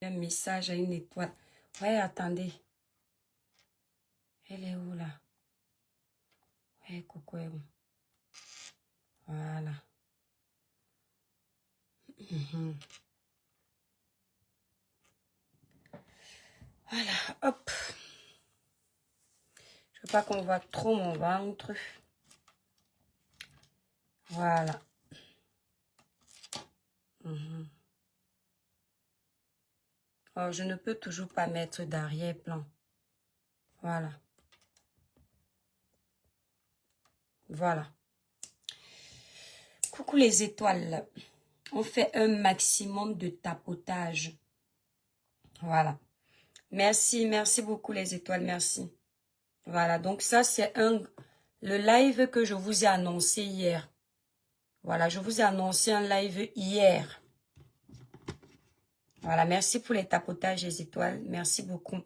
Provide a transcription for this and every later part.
Un message à une étoile. Ouais, attendez. Elle est où là? Ouais, coucou est où? Voilà. Voilà, hop. Je veux pas qu'on voit trop mon ventre. Voilà. Oh, je ne peux toujours pas mettre d'arrière-plan. Voilà. Voilà. Coucou les étoiles. On fait un maximum de tapotage. Voilà. Merci, merci beaucoup les étoiles, merci. Voilà, donc ça c'est le live que je vous ai annoncé hier. Voilà, je vous ai annoncé un live hier. Voilà, merci pour les tapotages les étoiles, merci beaucoup.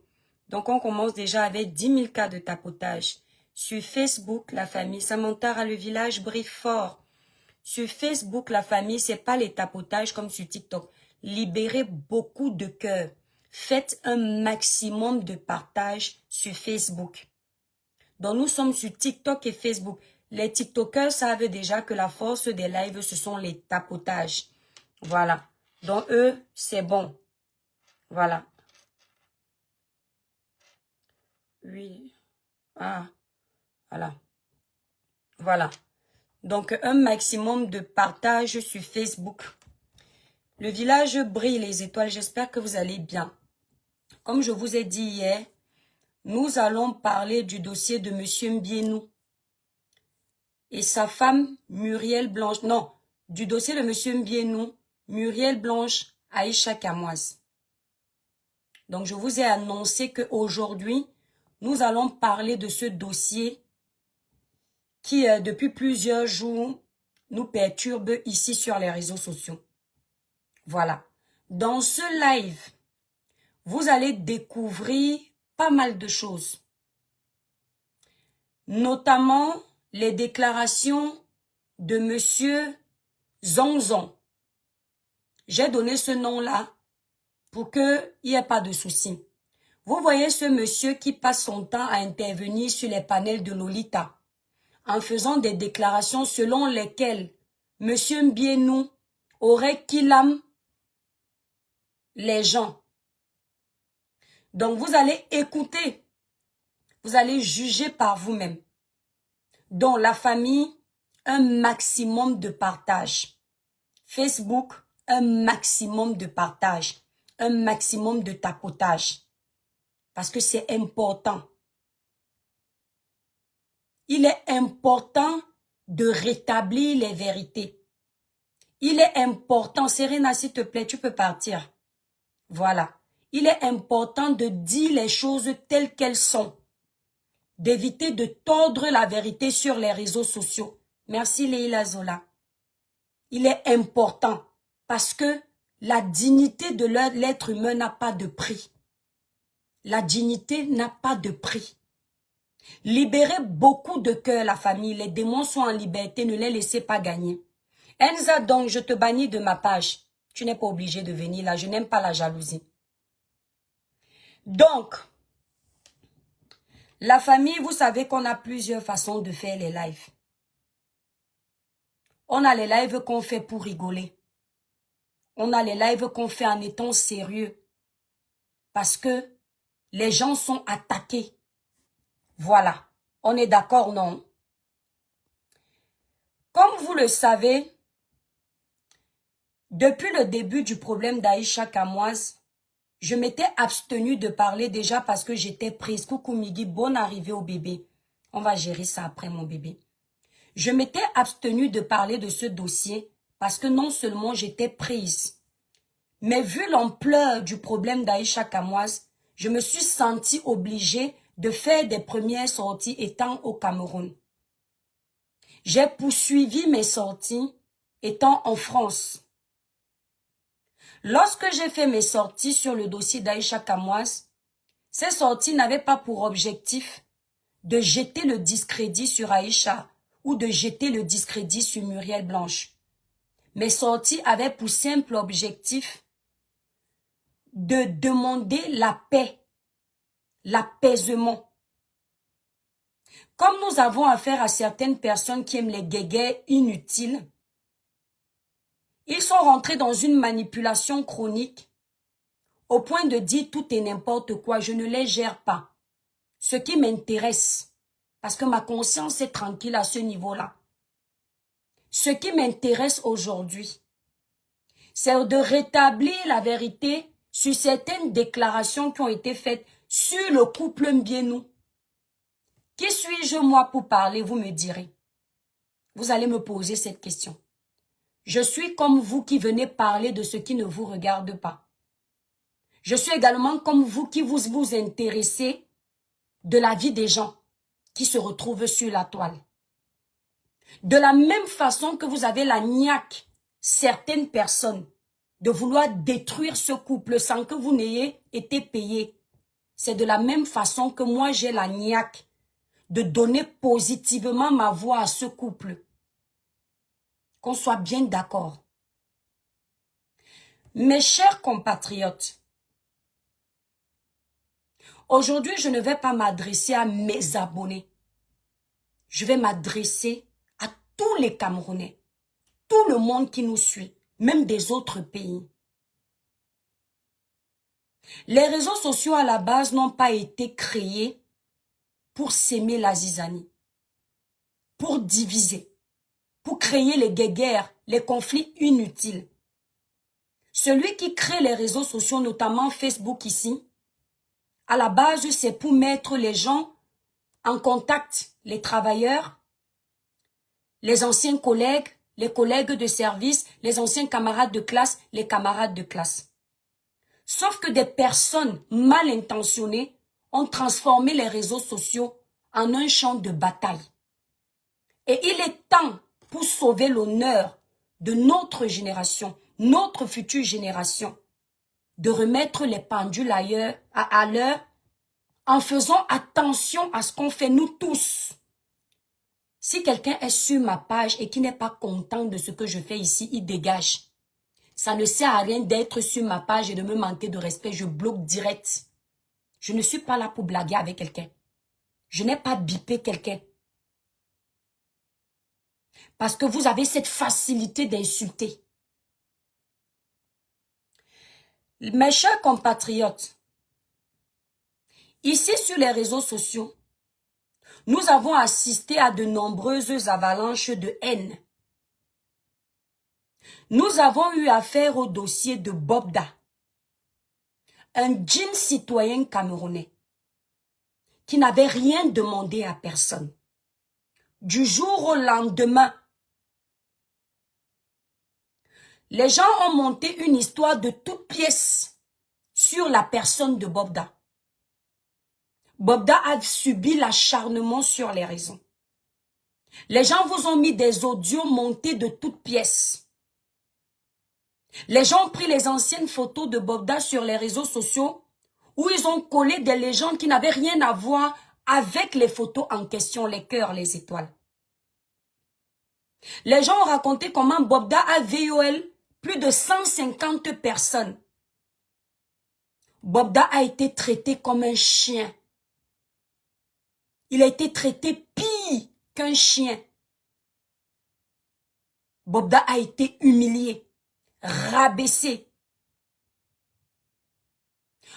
Donc on commence déjà avec 10 000 cas de tapotage. Sur Facebook, la famille Samantara, le village brille fort. Sur Facebook, la famille, c'est pas les tapotages comme sur TikTok. Libérez beaucoup de cœur. Faites un maximum de partage sur Facebook. Donc, nous sommes sur TikTok et Facebook. Les TikTokers savent déjà que la force des lives, ce sont les tapotages. Voilà. Donc, eux, c'est bon. Voilà. Oui. Ah, voilà. Voilà. Donc, un maximum de partage sur Facebook. Le village brille les étoiles. J'espère que vous allez bien. Comme je vous ai dit hier, nous allons parler du dossier de M. Mbienou et sa femme Muriel Blanche. Non, du dossier de M. Mbienou, Muriel Blanche, Aïcha Kamoise. Donc, je vous ai annoncé qu'aujourd'hui, nous allons parler de ce dossier qui, depuis plusieurs jours, nous perturbe ici sur les réseaux sociaux. Voilà. Dans ce live, vous allez découvrir pas mal de choses. Notamment les déclarations de M. Zonzon. J'ai donné ce nom-là pour qu'il n'y ait pas de souci. Vous voyez ce monsieur qui passe son temps à intervenir sur les panels de Lolita en faisant des déclarations selon lesquelles M. Mbienou aurait kidnappé les gens. Donc vous allez écouter, vous allez juger par vous-même. Donc la famille, un maximum de partage. Facebook, un maximum de partage, un maximum de tapotage. Parce que c'est important. Il est important de rétablir les vérités. Il est important, Serena, s'il te plaît, tu peux partir. Voilà. Il est important de dire les choses telles qu'elles sont. D'éviter de tordre la vérité sur les réseaux sociaux. Merci Leila Zola. Il est important parce que la dignité de l'être humain n'a pas de prix. La dignité n'a pas de prix. Libérez beaucoup de cœur, la famille. Les démons sont en liberté, ne les laissez pas gagner. Enza, donc, je te bannis de ma page. Tu n'es pas obligé de venir là, je n'aime pas la jalousie. Donc, la famille, vous savez qu'on a plusieurs façons de faire les lives. On a les lives qu'on fait pour rigoler. On a les lives qu'on fait en étant sérieux. Parce que les gens sont attaqués. Voilà. On est d'accord, non? Comme vous le savez, depuis le début du problème d'Aïcha Kamoise, je m'étais abstenue de parler déjà parce que j'étais prise. Coucou Midi, bonne arrivée au bébé. On va gérer ça après mon bébé. Je m'étais abstenue de parler de ce dossier parce que non seulement j'étais prise, mais vu l'ampleur du problème d'Aïcha Kamoise, je me suis sentie obligée de faire des premières sorties étant au Cameroun. J'ai poursuivi mes sorties étant en France. Lorsque j'ai fait mes sorties sur le dossier d'Aïcha Kamoise, ces sorties n'avaient pas pour objectif de jeter le discrédit sur Aïcha ou de jeter le discrédit sur Muriel Blanche. Mes sorties avaient pour simple objectif de demander la paix, l'apaisement. Comme nous avons affaire à certaines personnes qui aiment les guéguerres inutiles, ils sont rentrés dans une manipulation chronique au point de dire tout et n'importe quoi. Je ne les gère pas. Ce qui m'intéresse, parce que ma conscience est tranquille à ce niveau-là. Ce qui m'intéresse aujourd'hui, c'est de rétablir la vérité sur certaines déclarations qui ont été faites sur le couple Mbienou. Qui suis-je moi pour parler, vous me direz. Vous allez me poser cette question. Je suis comme vous qui venez parler de ce qui ne vous regarde pas. Je suis également comme vous qui vous intéressez de la vie des gens qui se retrouvent sur la toile. De la même façon que vous avez la niaque, certaines personnes, de vouloir détruire ce couple sans que vous n'ayez été payé. C'est de la même façon que moi j'ai la niaque de donner positivement ma voix à ce couple. Qu'on soit bien d'accord. Mes chers compatriotes, aujourd'hui, je ne vais pas m'adresser à mes abonnés. Je vais m'adresser à tous les Camerounais, tout le monde qui nous suit, même des autres pays. Les réseaux sociaux à la base n'ont pas été créés pour s'aimer la zizanie, pour diviser, pour créer les guéguerres, les conflits inutiles. Celui qui crée les réseaux sociaux, notamment Facebook ici, à la base, c'est pour mettre les gens en contact, les travailleurs, les anciens collègues, les collègues de service, les anciens camarades de classe, les camarades de classe. Sauf que des personnes mal intentionnées ont transformé les réseaux sociaux en un champ de bataille. Et il est temps, pour sauver l'honneur de notre génération, notre future génération, de remettre les pendules ailleurs, à l'heure, en faisant attention à ce qu'on fait nous tous. Si quelqu'un est sur ma page et qui n'est pas content de ce que je fais ici, il dégage. Ça ne sert à rien d'être sur ma page et de me manquer de respect. Je bloque direct. Je ne suis pas là pour blaguer avec quelqu'un. Je n'ai pas bipé quelqu'un. Parce que vous avez cette facilité d'insulter. Mes chers compatriotes, ici sur les réseaux sociaux, nous avons assisté à de nombreuses avalanches de haine. Nous avons eu affaire au dossier de Bobda, un jeune citoyen camerounais qui n'avait rien demandé à personne. Du jour au lendemain, les gens ont monté une histoire de toutes pièces sur la personne de Bobda. Bobda a subi l'acharnement sur les réseaux. Les gens vous ont mis des audios montés de toutes pièces. Les gens ont pris les anciennes photos de Bobda sur les réseaux sociaux où ils ont collé des légendes qui n'avaient rien à voir avec les photos en question, les cœurs, les étoiles. Les gens ont raconté comment Bobda a VOL plus de 150 personnes. Bobda a été traité comme un chien. Il a été traité pire qu'un chien. Bobda a été humilié, rabaissé.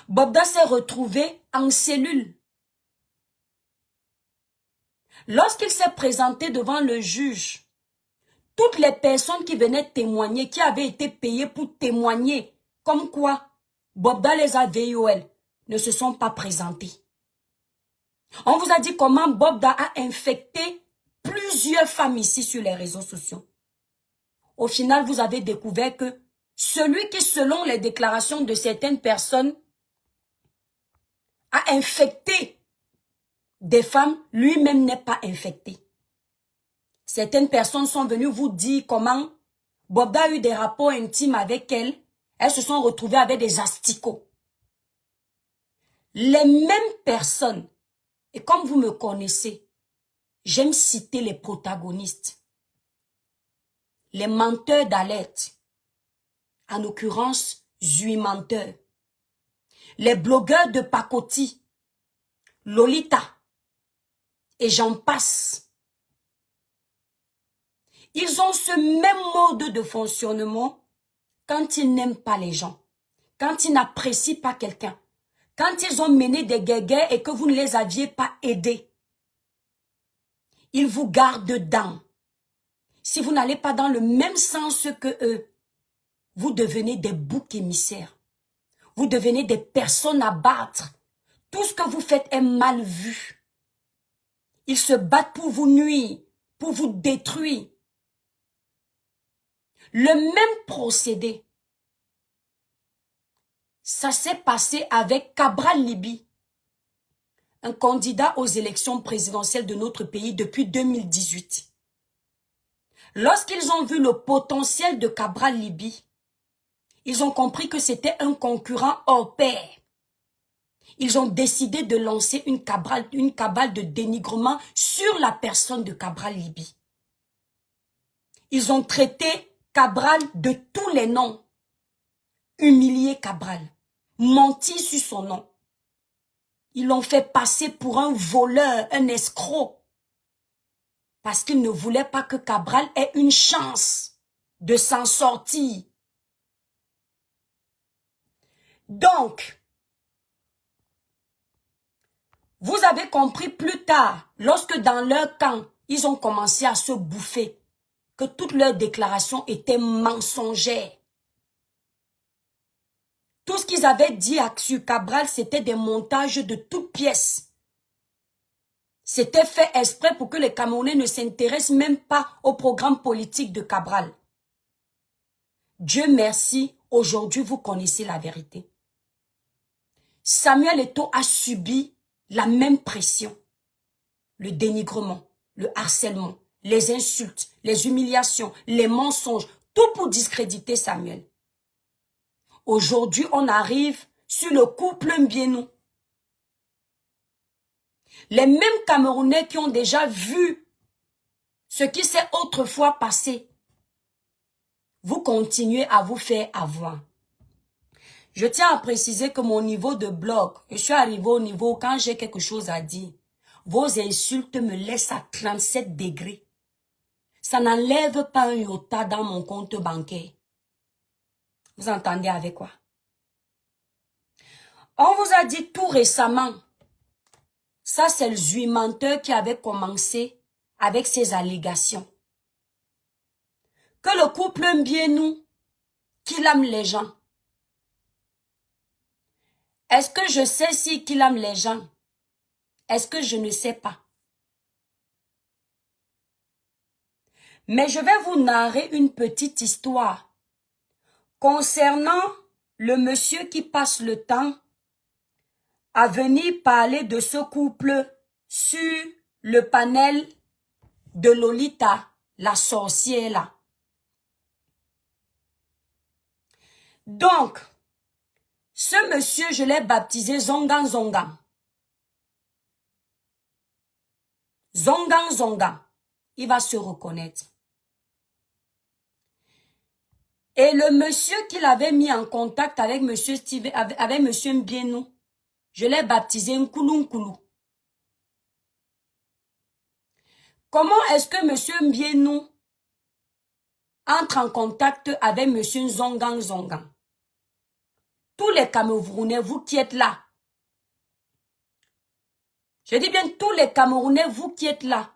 Bobda s'est retrouvé en cellule. Lorsqu'il s'est présenté devant le juge, toutes les personnes qui venaient témoigner, qui avaient été payées pour témoigner, comme quoi Bobda les a VOL, ne se sont pas présentés. On vous a dit comment Bobda a infecté plusieurs femmes ici sur les réseaux sociaux. Au final, vous avez découvert que celui qui, selon les déclarations de certaines personnes, a infecté des femmes, lui-même n'est pas infecté. Certaines personnes sont venues vous dire comment Bobda a eu des rapports intimes avec elles. Elles se sont retrouvées avec des asticots. Les mêmes personnes, et comme vous me connaissez, j'aime citer les protagonistes, les menteurs d'alerte, en l'occurrence, Zui menteur. les blogueurs de pacotille, Lolita, et j'en passe. Ils ont ce même mode de fonctionnement quand ils n'aiment pas les gens, quand ils n'apprécient pas quelqu'un, quand ils ont mené des guerres et que vous ne les aviez pas aidés. Ils vous gardent dedans. Si vous n'allez pas dans le même sens que eux, vous devenez des boucs émissaires. Vous devenez des personnes à battre. Tout ce que vous faites est mal vu. Ils se battent pour vous nuire, pour vous détruire. Le même procédé, ça s'est passé avec Cabral Libye, un candidat aux élections présidentielles de notre pays depuis 2018. Lorsqu'ils ont vu le potentiel de Cabral Libye, ils ont compris que c'était un concurrent hors pair. Ils ont décidé de lancer une cabale de dénigrement sur la personne de Cabral Libye. Ils ont traité Cabral de tous les noms. Humilié Cabral. Menti sur son nom. Ils l'ont fait passer pour un voleur, un escroc. Parce qu'ils ne voulaient pas que Cabral ait une chance de s'en sortir. Donc, vous avez compris plus tard, lorsque dans leur camp, ils ont commencé à se bouffer, que toutes leurs déclarations étaient mensongères. Tout ce qu'ils avaient dit sur Cabral, c'était des montages de toutes pièces. C'était fait exprès pour que les Camerounais ne s'intéressent même pas au programme politique de Cabral. Dieu merci, aujourd'hui vous connaissez la vérité. Samuel Eto'o a subi la même pression. Le dénigrement, le harcèlement, les insultes, les humiliations, les mensonges, tout pour discréditer Samuel. Aujourd'hui, on arrive sur le couple Mbienou. Les mêmes Camerounais qui ont déjà vu ce qui s'est autrefois passé, vous continuez à vous faire avoir. Je tiens à préciser que mon niveau de blog, je suis arrivé au niveau où quand j'ai quelque chose à dire, vos insultes me laissent à 37 degrés. Ça n'enlève pas un iota dans mon compte bancaire. Vous entendez avec quoi? On vous a dit tout récemment, ça c'est le zuimenteur qui avait commencé avec ses allégations. Que le couple Mbienou, qu'il aime les gens. Est-ce que je sais si qu'il aime les gens? Est-ce que je ne sais pas? Mais je vais vous narrer une petite histoire concernant le monsieur qui passe le temps à venir parler de ce couple sur le panel de Lolita, la sorcière là. Donc, ce monsieur, je l'ai baptisé Zongan Zongan. Zongan Zongan. Il va se reconnaître. Et le monsieur qu'il avait mis en contact avec monsieur Steve, avec monsieur Mbienou, je l'ai baptisé Nkoulou Nkoulou. Comment est-ce que monsieur Mbienou entre en contact avec monsieur Zongan Zongan? Tous les Camerounais, vous qui êtes là. Je dis bien tous les Camerounais, vous qui êtes là.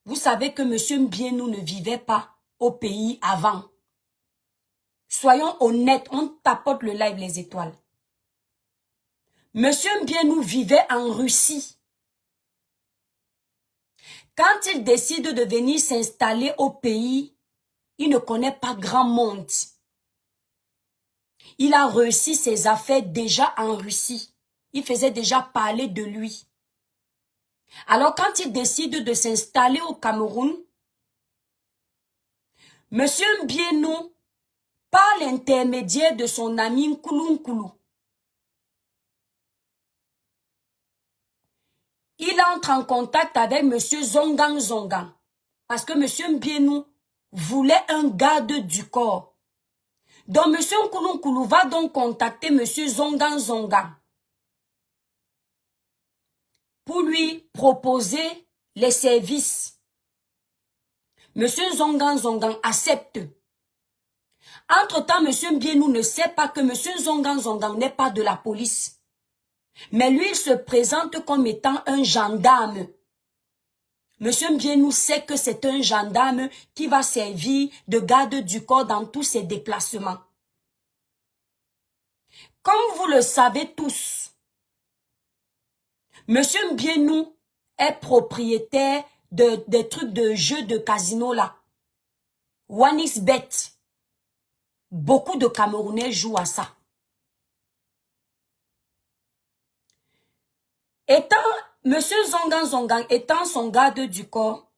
Vous savez que monsieur Mbienou ne vivait pas au pays avant. Soyons honnêtes, on tapote le live les étoiles. Monsieur Mbienou vivait en Russie. Quand il décide de venir s'installer au pays, il ne connaît pas grand monde. Il a réussi ses affaires déjà en Russie. Il faisait déjà parler de lui. Alors quand il décide de s'installer au Cameroun, monsieur Mbienou, par l'intermédiaire de son ami Nkoulou Nkoulou, il entre en contact avec monsieur Zongan Zongan. Parce que monsieur Mbienou voulait un garde du corps. Donc, M. Nkouloukoulou va donc contacter M. Zongan Zongan pour lui proposer les services. M. Zongan Zongan accepte. Entre-temps, M. Mbienou ne sait pas que M. Zongan Zongan n'est pas de la police. Mais lui, il se présente comme étant un gendarme. M. Mbienou sait que c'est un gendarme qui va servir de garde du corps dans tous ses déplacements. Comme vous le savez tous, M. Mbienou est propriétaire des trucs de jeux de casino là. Wanisbet. Beaucoup de Camerounais jouent à ça. M. Zongan Zongan étant son garde du corps,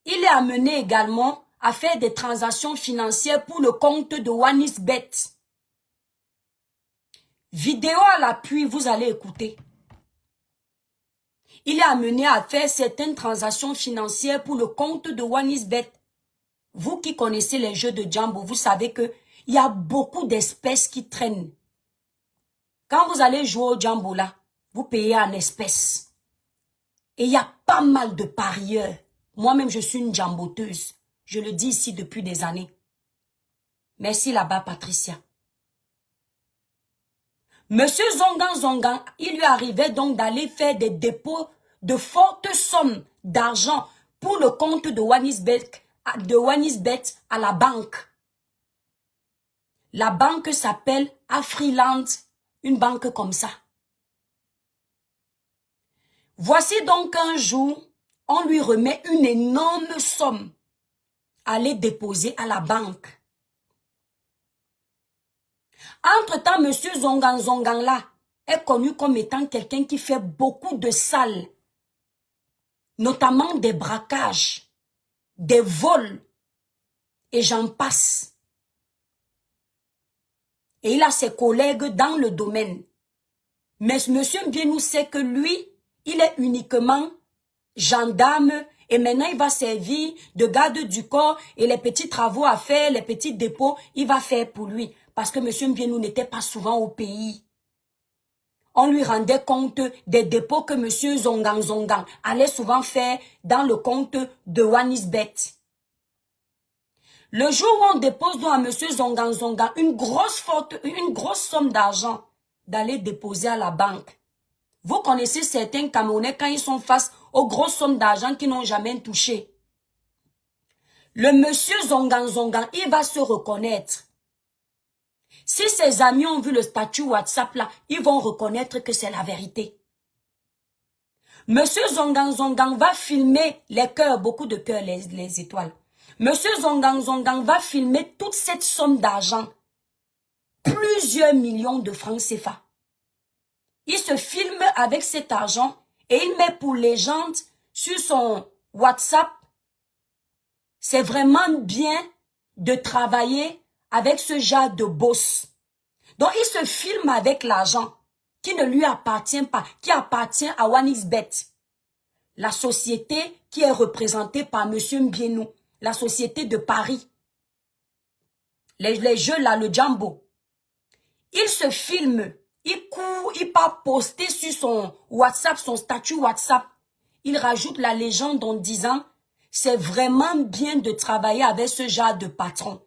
il est amené également à faire des transactions financières pour le compte de Wanisbet. Vidéo à l'appui, vous allez écouter. Il est amené à faire certaines transactions financières pour le compte de Wanisbet. Vous qui connaissez les jeux de Jambo, vous savez que il y a beaucoup d'espèces qui traînent. Quand vous allez jouer au Jambo là, vous payez en espèces. Et il y a pas mal de parieurs. Moi-même, je suis une jamboteuse. Je le dis ici depuis des années. Merci là-bas, Patricia. Monsieur Zongan Zongan, il lui arrivait donc d'aller faire des dépôts de fortes sommes d'argent pour le compte de Wanisbet à la banque. La banque s'appelle Afriland, une banque comme ça. Voici donc un jour, on lui remet une énorme somme à aller déposer à la banque. Entre-temps, M. Zongan Zongan là est connu comme étant quelqu'un qui fait beaucoup de sales, notamment des braquages, des vols, et j'en passe. Et il a ses collègues dans le domaine. Mais M. Mbienou sait que lui, il est uniquement gendarme et maintenant il va servir de garde du corps et les petits travaux à faire, les petits dépôts, il va faire pour lui. Parce que M. Mbienou n'était pas souvent au pays. On lui rendait compte des dépôts que M. Zongan Zongan allait souvent faire dans le compte de Wanisbet. Le jour où on dépose donc à M. Zongan Zongan une grosse somme d'argent d'aller déposer à la banque. Vous connaissez certains Camerounais quand ils sont face aux grosses sommes d'argent qu'ils n'ont jamais touché. Le monsieur Zongan Zongan, il va se reconnaître. Si ses amis ont vu le statut WhatsApp là, ils vont reconnaître que c'est la vérité. Monsieur Zongan Zongan va filmer les cœurs, beaucoup de cœurs, les étoiles. Monsieur Zongan Zongan va filmer toute cette somme d'argent. Plusieurs millions de francs CFA. Il se filme avec cet argent et il met pour légende sur son WhatsApp. C'est vraiment bien de travailler avec ce genre de boss. Donc il se filme avec l'argent qui ne lui appartient pas, qui appartient à Wanisbet. La société qui est représentée par M. Mbienou, la société de Paris. Les jeux là, le Jambo. Il se filme. Il court, il part poster sur son WhatsApp, son statut WhatsApp. Il rajoute la légende en disant « C'est vraiment bien de travailler avec ce genre de patron. »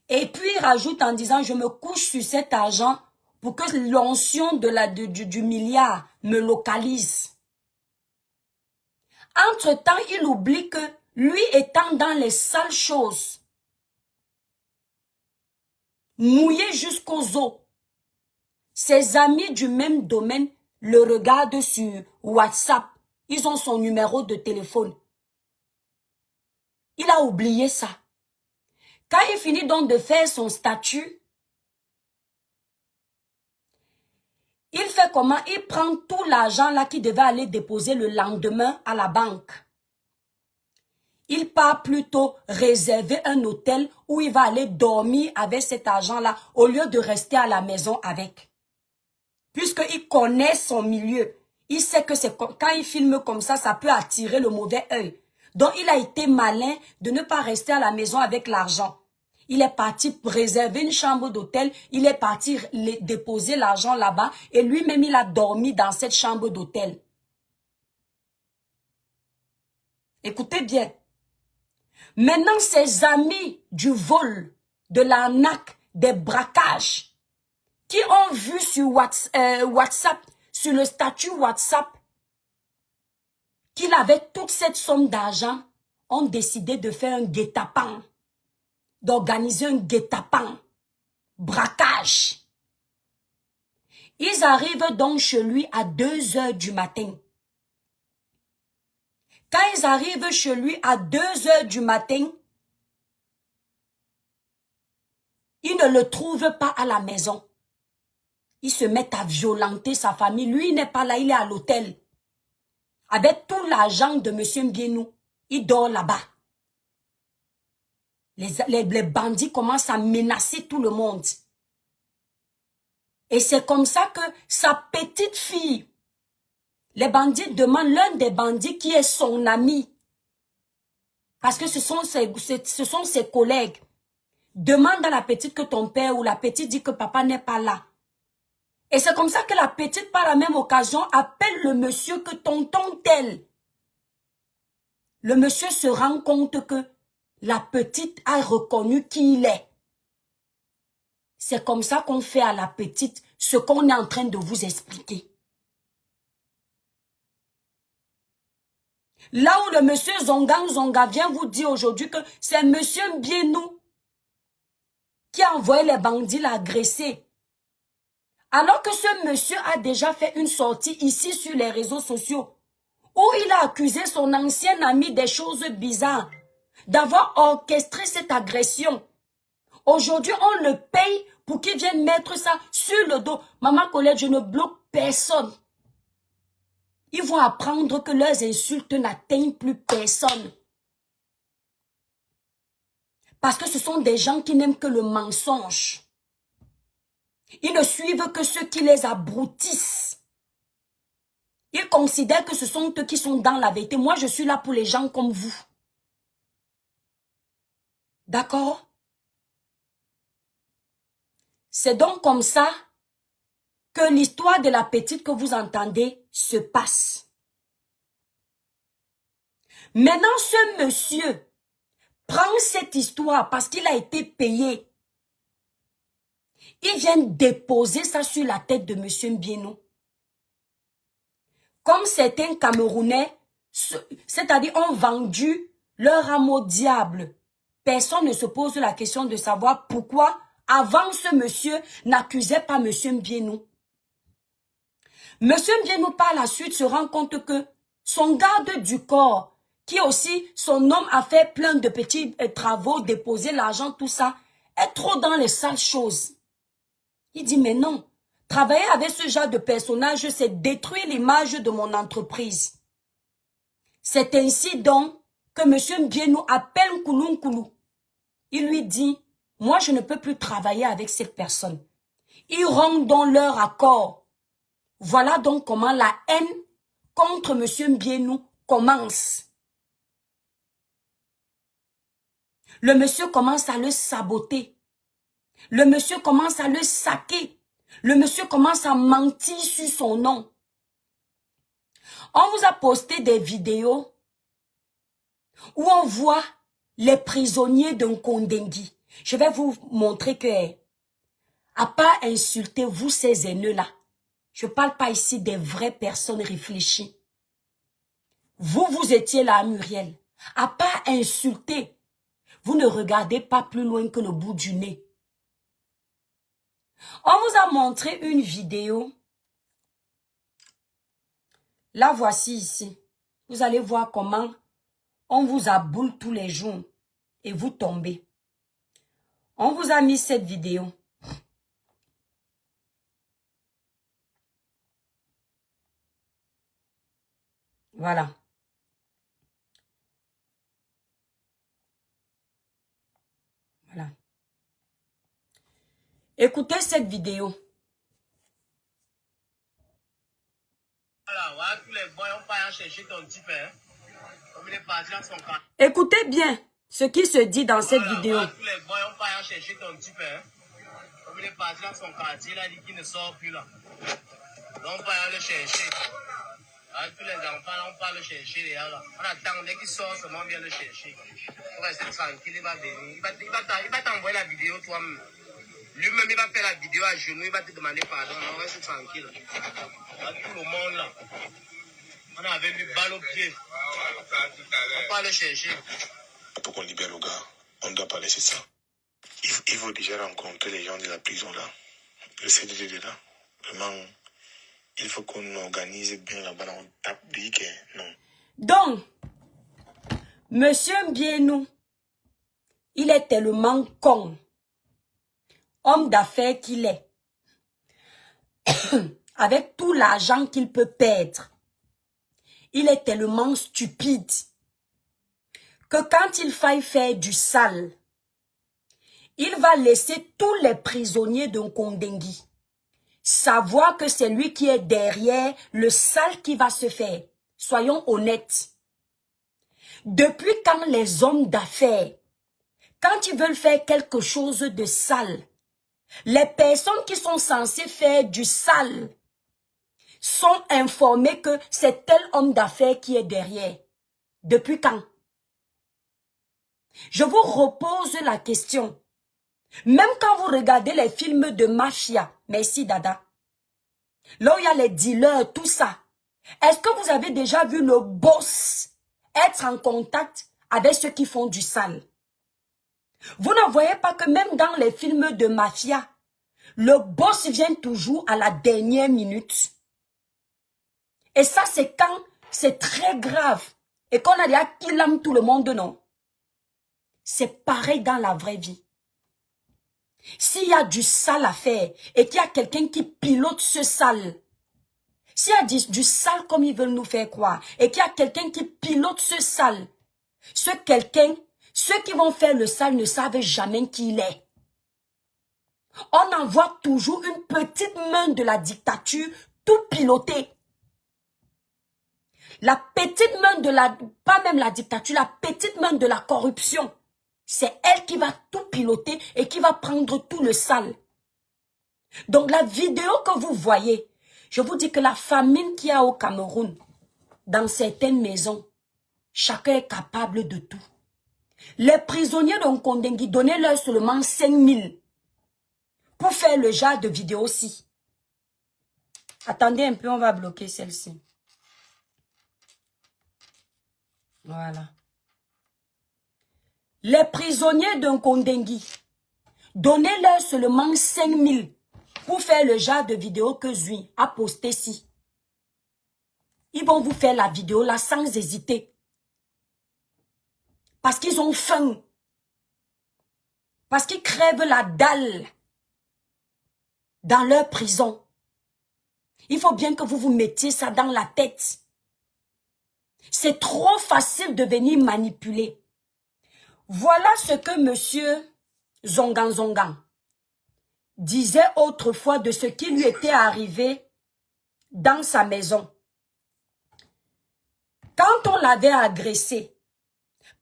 Et puis il rajoute en disant « Je me couche sur cet argent pour que l'onction du milliard me localise. » Entre-temps, il oublie que lui étant dans les sales choses, mouillé jusqu'aux os, ses amis du même domaine le regardent sur WhatsApp. Ils ont son numéro de téléphone. Il a oublié ça. Quand il finit donc de faire son statut, il fait comment? Il prend tout l'argent là qu'il devait aller déposer le lendemain à la banque. Il part plutôt réserver un hôtel où il va aller dormir avec cet argent-là au lieu de rester à la maison avec. Puisqu'il connaît son milieu, il sait que quand il filme comme ça peut attirer le mauvais œil. Donc il a été malin de ne pas rester à la maison avec l'argent. Il est parti réserver une chambre d'hôtel. Il est parti déposer l'argent là-bas. Et lui-même, il a dormi dans cette chambre d'hôtel. Écoutez bien. Maintenant, ses amis du vol, de l'arnaque, des braquages, qui ont vu sur WhatsApp, sur le statut WhatsApp, qu'il avait toute cette somme d'argent, ont décidé de faire un guet-apens, d'organiser un guet-apens, braquage. Ils arrivent donc chez lui à 2 heures du matin. Quand ils arrivent chez lui à 2 heures du matin, ils ne le trouvent pas à la maison. Ils se mettent à violenter sa famille. Lui, il n'est pas là, il est à l'hôtel. Avec tout l'argent de M. Mbienou, il dort là-bas. Les bandits commencent à menacer tout le monde. Et c'est comme ça que sa petite fille, les bandits demandent l'un des bandits qui est son ami, parce que ce sont ses collègues, demande à la petite que ton père ou la petite dit que papa n'est pas là. Et c'est comme ça que la petite, par la même occasion, appelle le monsieur que tonton tel. Le monsieur se rend compte que la petite a reconnu qui il est. C'est comme ça qu'on fait à la petite ce qu'on est en train de vous expliquer. Là où le monsieur Zonga vient vous dire aujourd'hui que c'est monsieur Mbienou qui a envoyé les bandits l'agresser. Alors que ce monsieur a déjà fait une sortie ici sur les réseaux sociaux où il a accusé son ancien ami des choses bizarres, d'avoir orchestré cette agression. Aujourd'hui, on le paye pour qu'il vienne mettre ça sur le dos. Maman Colette, je ne bloque personne. Ils vont apprendre que leurs insultes n'atteignent plus personne. Parce que ce sont des gens qui n'aiment que le mensonge. Ils ne suivent que ceux qui les abroutissent. Ils considèrent que ce sont eux qui sont dans la vérité. Moi, je suis là pour les gens comme vous. D'accord? C'est donc comme ça que l'histoire de la petite que vous entendez se passe. Maintenant, ce monsieur prend cette histoire parce qu'il a été payé. Il vient déposer ça sur la tête de M. Mbienou. Comme certains Camerounais, c'est-à-dire ont vendu leur âme au diable. Personne ne se pose la question de savoir pourquoi avant ce monsieur n'accusait pas M. Mbienou. M. Mbienou par la suite se rend compte que son garde du corps, qui aussi, son homme a fait plein de petits travaux, déposer l'argent, tout ça, est trop dans les sales choses. Il dit, mais non, travailler avec ce genre de personnage, c'est détruire l'image de mon entreprise. C'est ainsi donc que M. Mbienou appelle Kouloum. Il lui dit, moi je ne peux plus travailler avec cette personne. Ils rompent donc leur accord. Voilà donc comment la haine contre M. Mbienou commence. Le monsieur commence à le saboter. Le monsieur commence à le saquer. Le monsieur commence à mentir sur son nom. On vous a posté des vidéos où on voit les prisonniers d'un Kondengui. Je vais vous montrer que, à part insulter vous ces haineux-là, je ne parle pas ici des vraies personnes réfléchies. Vous étiez là, Muriel. À part insulter, vous ne regardez pas plus loin que le bout du nez. On vous a montré une vidéo. La voici ici. Vous allez voir comment on vous aboule tous les jours et vous tombez. On vous a mis cette vidéo. Voilà. Voilà. Écoutez cette vidéo. Écoutez bien. Ce qui se dit dans cette vidéo. Tous les boys ont pas cherché ton type, hein. Comme il est parti dans son quartier, il a dit qu'il ne sort plus là. Donc on va le chercher. Tous les enfants, on va le chercher les gars là. On attendait qu'il sorte, seulement on vient le chercher. On va rester tranquille, il va venir. Il va t'envoyer la vidéo toi-même. Lui-même, il va faire la vidéo à genoux, il va te demander pardon. On reste tranquille. Là, tout le monde là. On avait mis balle au pied. On va le chercher. Pour qu'on libère le gars, on doit pas laisser ça. Il faut déjà rencontrer les gens de la prison là. Le CDD de là. Vraiment, il faut qu'on organise bien là-bas. On tape big, non. Donc, Monsieur Mbienou, il est tellement con. Homme d'affaires qu'il est. Avec tout l'argent qu'il peut perdre. Il est tellement stupide. Que quand il faille faire du sale, il va laisser tous les prisonniers de Nkondengui savoir que c'est lui qui est derrière le sale qui va se faire. Soyons honnêtes. Depuis quand les hommes d'affaires, quand ils veulent faire quelque chose de sale, les personnes qui sont censées faire du sale sont informées que c'est tel homme d'affaires qui est derrière. Depuis quand? Je vous repose la question. Même quand vous regardez les films de mafia, merci Dada, là où il y a les dealers, tout ça, est-ce que vous avez déjà vu le boss être en contact avec ceux qui font du sale? Vous ne voyez pas que même dans les films de mafia, le boss vient toujours à la dernière minute. Et ça, c'est quand c'est très grave. Et qu'on a dit à qui l'aime tout le monde, non? C'est pareil dans la vraie vie. S'il y a du sale à faire et qu'il y a quelqu'un qui pilote ce sale, s'il y a du sale comme ils veulent nous faire croire et qu'il y a quelqu'un qui pilote ce sale, ce quelqu'un, ceux qui vont faire le sale ne savent jamais qui il est. On en voit toujours une petite main de la dictature tout piloter. La petite main de la, pas même la dictature, la petite main de la corruption. C'est elle qui va tout piloter et qui va prendre tout le sale. Donc la vidéo que vous voyez, je vous dis que la famine qu'il y a au Cameroun, dans certaines maisons, chacun est capable de tout. Les prisonniers de Nkondengui, donnez-leur seulement 5 000 pour faire le genre de vidéo-ci. Attendez un peu, on va bloquer celle-ci. Voilà. Les prisonniers de Nkondengui, donnez-leur seulement 5 000 pour faire le genre de vidéo que Zui a posté ici. Ils vont vous faire la vidéo là sans hésiter. Parce qu'ils ont faim. Parce qu'ils crèvent la dalle dans leur prison. Il faut bien que vous vous mettiez ça dans la tête. C'est trop facile de venir manipuler. Voilà ce que monsieur Zongan Zongan disait autrefois de ce qui lui était arrivé dans sa maison. Quand on l'avait agressé,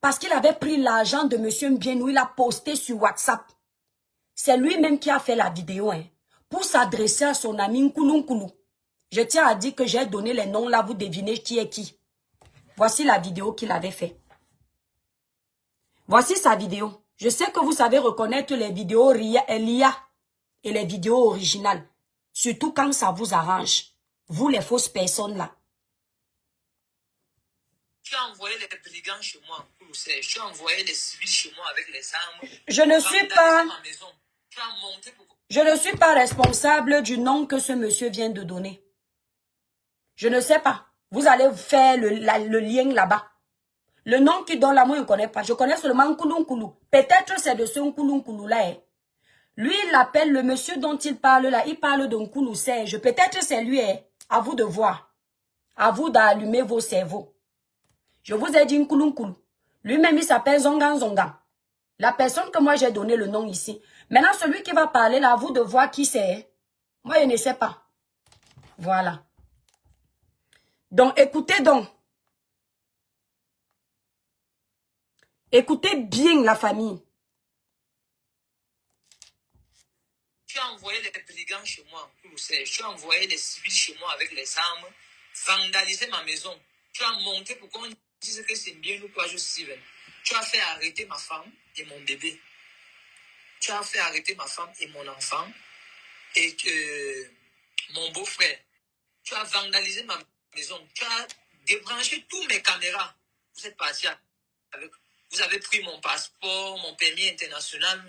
parce qu'il avait pris l'argent de monsieur Mbienou, il a posté sur WhatsApp. C'est lui-même qui a fait la vidéo, hein, pour s'adresser à son ami Nkoulounkoulouou. Je tiens à dire que j'ai donné les noms là, vous devinez qui est qui. Voici la vidéo qu'il avait fait. Voici sa vidéo. Je sais que vous savez reconnaître les vidéos l'IA et les vidéos originales. Surtout quand ça vous arrange. Vous les fausses personnes là. Tu as envoyé les brigands chez moi. Tu as envoyé les civils chez moi avec les armes. Je ne suis pas responsable du nom que ce monsieur vient de donner. Je ne sais pas. Vous allez faire le lien là-bas. Le nom qu'il donne là, moi, je ne connais pas. Je connais seulement Nkoulounkoulouou. Peut-être c'est de ce Nkoulounkoulouou là. Hein. Lui, il appelle le monsieur dont il parle là. Il parle de Nkoulou Serge. Peut-être c'est lui. Hein. À vous de voir. À vous d'allumer vos cerveaux. Je vous ai dit Nkoulounkoulouou. Lui-même, il s'appelle Zongan Zongan. La personne que moi, j'ai donné le nom ici. Maintenant, celui qui va parler là, à vous de voir qui c'est. Moi, je ne sais pas. Voilà. Donc, écoutez donc. Écoutez bien la famille. Tu as envoyé les brigands chez moi, tu as envoyé les civils chez moi avec les armes, vandaliser ma maison. Tu as monté pour qu'on dise que c'est bien ou quoi, je Steven. Tu as fait arrêter ma femme et mon bébé. Tu as fait arrêter ma femme et mon enfant et mon beau-frère. Tu as vandalisé ma maison. Tu as débranché toutes mes caméras. Vous êtes parti avec... Vous avez pris mon passeport, mon permis international,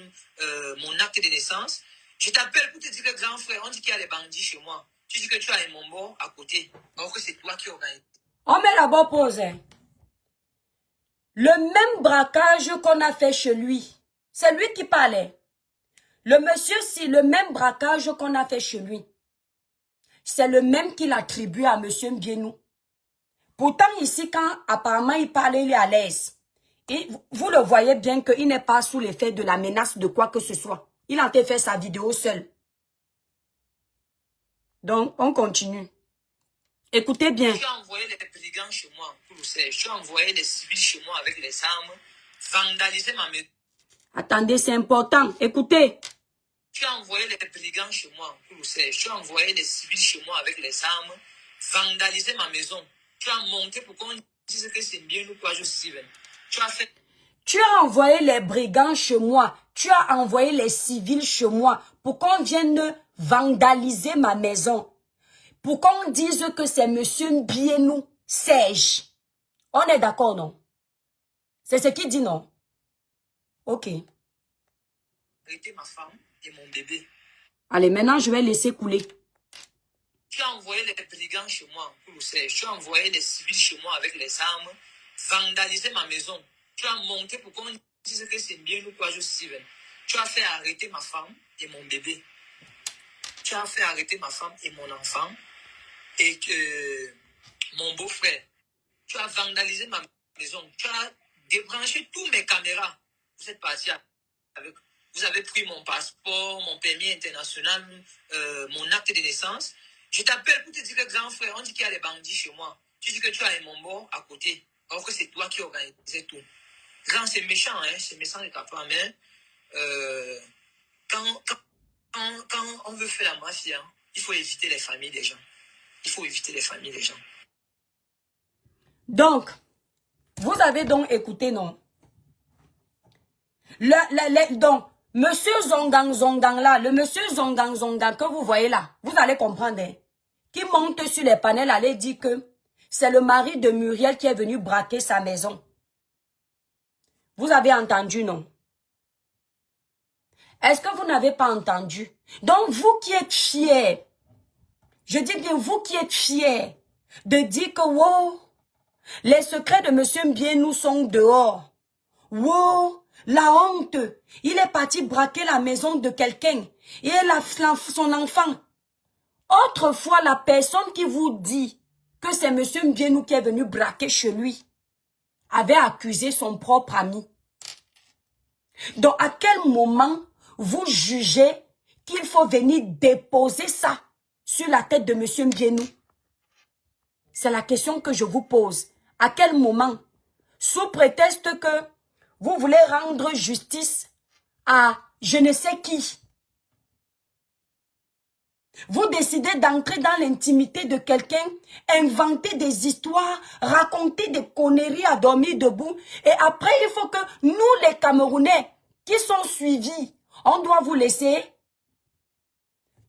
mon acte de naissance. Je t'appelle pour te dire que grand frère, on dit qu'il y a des bandits chez moi. Tu dis que tu as un mombo à côté. Alors que c'est toi qui organise. On met la bonne pause. Le même braquage qu'on a fait chez lui. C'est lui qui parlait. Le monsieur, c'est le même braquage qu'on a fait chez lui. C'est le même qu'il attribue à monsieur Mbienou. Pourtant, ici, quand apparemment il parlait, il est à l'aise. Et vous le voyez bien qu'il n'est pas sous l'effet de la menace de quoi que ce soit. Il a fait sa vidéo seul. Donc, on continue. Écoutez bien. Tu as envoyé les brigands chez moi, tu as envoyé les civils chez moi avec les armes, vandaliser ma maison. Attendez, c'est important. Écoutez. Tu as envoyé les brigands chez moi, tu as envoyé les civils chez moi avec les armes, vandaliser ma maison. Tu as monté pour qu'on dise que c'est bien ou quoi, je Steven. Tu as fait... Tu as envoyé les brigands chez moi. Tu as envoyé les civils chez moi pour qu'on vienne vandaliser ma maison. Pour qu'on dise que c'est monsieur Mbienou, Serge. On est d'accord, non? C'est ce qu'il dit, non? Ok. Arrêter ma femme et mon bébé. Allez, maintenant, je vais laisser couler. Tu as envoyé les brigands chez moi, tu as envoyé les civils chez moi avec les armes, vandaliser ma maison. Tu as monté pour qu'on dise que c'est bien ou quoi, je Steven. Tu as fait arrêter ma femme et mon bébé. Tu as fait arrêter ma femme et mon enfant et mon beau-frère. Tu as vandalisé ma maison. Tu as débranché toutes mes caméras. Vous êtes parti avec... Vous avez pris mon passeport, mon permis international, mon acte de naissance. Je t'appelle pour te dire que grand frère, on dit qu'il y a des bandits chez moi. Tu dis que tu as un mombo à côté. Alors que c'est toi qui organisais tout. Grand, c'est méchant, hein? C'est méchant de ta part, mais quand on veut faire la mafia, il faut éviter les familles des gens. Il faut éviter les familles des gens. Donc, vous avez donc écouté, non? Donc, monsieur Zongang là, le monsieur Zongang que vous voyez là, vous allez comprendre, hein, qui monte sur les panels, allez dire que c'est le mari de Muriel qui est venu braquer sa maison. Vous avez entendu, non? Est-ce que vous n'avez pas entendu? Donc, vous qui êtes fiers, je dis bien vous qui êtes fiers de dire que, wow, les secrets de monsieur Mbienou sont dehors. Wow, la honte. Il est parti braquer la maison de quelqu'un et son enfant. Autrefois, la personne qui vous dit que c'est monsieur Mbienou qui est venu braquer chez lui avait accusé son propre ami. Donc, à quel moment vous jugez qu'il faut venir déposer ça sur la tête de monsieur Mbienou? C'est la question que je vous pose. À quel moment? Sous prétexte que vous voulez rendre justice à je ne sais qui. Vous décidez d'entrer dans l'intimité de quelqu'un, inventer des histoires, raconter des conneries à dormir debout. Et après, il faut que nous, les Camerounais, qui sont suivis, on doit vous laisser.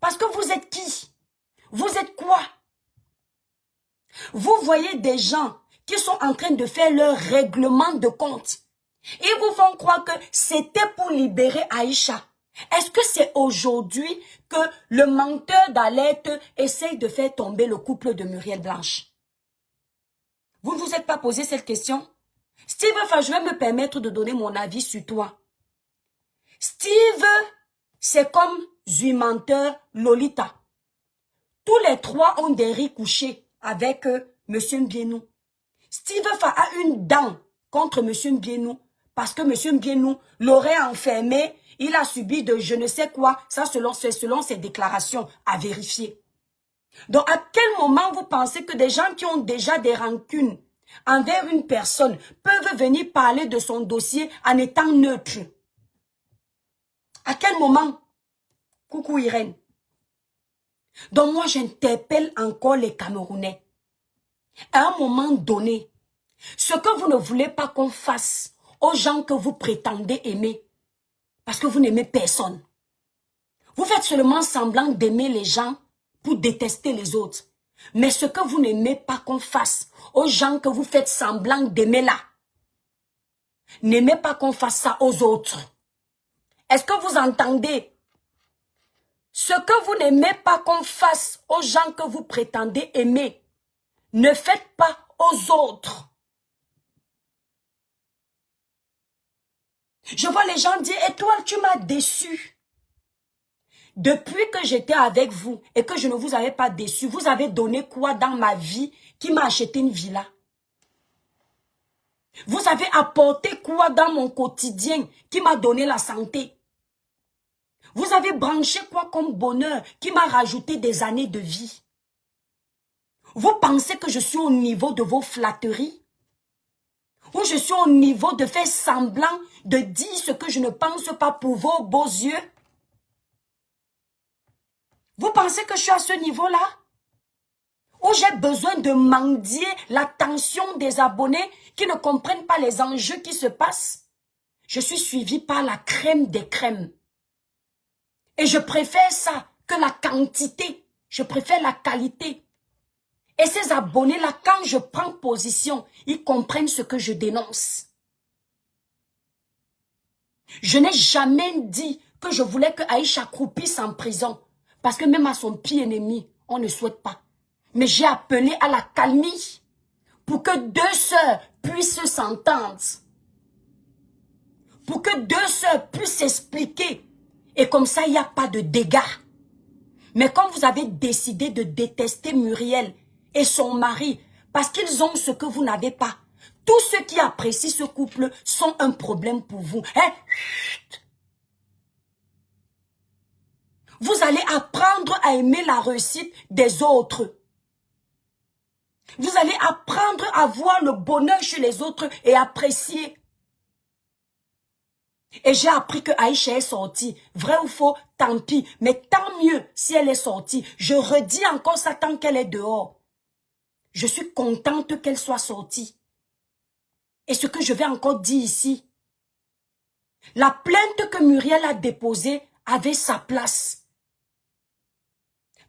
Parce que vous êtes qui? Vous êtes quoi? Vous voyez des gens qui sont en train de faire leur règlement de compte. Ils vous font croire que c'était pour libérer Aïcha. Est-ce que c'est aujourd'hui que le menteur d'alerte essaye de faire tomber le couple de Muriel Blanche? Vous ne vous êtes pas posé cette question? Steve, je vais me permettre de donner mon avis sur toi. Steve, c'est comme Zuimenteur, Lolita. Tous les trois ont des riz couchés avec monsieur Mbienou. Steve a une dent contre monsieur Mbienou parce que monsieur Mbienou l'aurait enfermé. Il a subi de je ne sais quoi. Ça, selon ses déclarations à vérifier. Donc, à quel moment vous pensez que des gens qui ont déjà des rancunes, envers une personne peuvent venir parler de son dossier en étant neutre. À quel moment? Coucou Irène. Donc moi, j'interpelle encore les Camerounais. À un moment donné, ce que vous ne voulez pas qu'on fasse aux gens que vous prétendez aimer, parce que vous n'aimez personne. Vous faites seulement semblant d'aimer les gens pour détester les autres. Mais ce que vous n'aimez pas qu'on fasse aux gens que vous faites semblant d'aimer là, n'aimez pas qu'on fasse ça aux autres. Est-ce que vous entendez? Ce que vous n'aimez pas qu'on fasse aux gens que vous prétendez aimer, ne faites pas aux autres. Je vois les gens dire, Étoile, tu m'as déçu. Depuis que j'étais avec vous et que je ne vous avais pas déçu, vous avez donné quoi dans ma vie qui m'a acheté une villa? Vous avez apporté quoi dans mon quotidien qui m'a donné la santé? Vous avez branché quoi comme bonheur qui m'a rajouté des années de vie? Vous pensez que je suis au niveau de vos flatteries? Ou je suis au niveau de faire semblant de dire ce que je ne pense pas pour vos beaux yeux? Vous pensez que je suis à ce niveau-là? Où j'ai besoin de mendier l'attention des abonnés qui ne comprennent pas les enjeux qui se passent? Je suis suivi par la crème des crèmes. Et je préfère ça que la quantité. Je préfère la qualité. Et ces abonnés-là, quand je prends position, ils comprennent ce que je dénonce. Je n'ai jamais dit que je voulais que Aïcha croupisse en prison. Parce que même à son pire ennemi, on ne souhaite pas. Mais j'ai appelé à la calmie pour que deux sœurs puissent s'entendre. Pour que deux sœurs puissent s'expliquer. Et comme ça, il n'y a pas de dégâts. Mais quand vous avez décidé de détester Muriel et son mari, parce qu'ils ont ce que vous n'avez pas, tous ceux qui apprécient ce couple sont un problème pour vous. Hein? Vous allez apprendre à aimer la réussite des autres. Vous allez apprendre à voir le bonheur chez les autres et apprécier. Et j'ai appris que Aïcha est sortie. Vrai ou faux, tant pis. Mais tant mieux si elle est sortie. Je redis encore ça tant qu'elle est dehors. Je suis contente qu'elle soit sortie. Et ce que je vais encore dire ici, la plainte que Muriel a déposée avait sa place.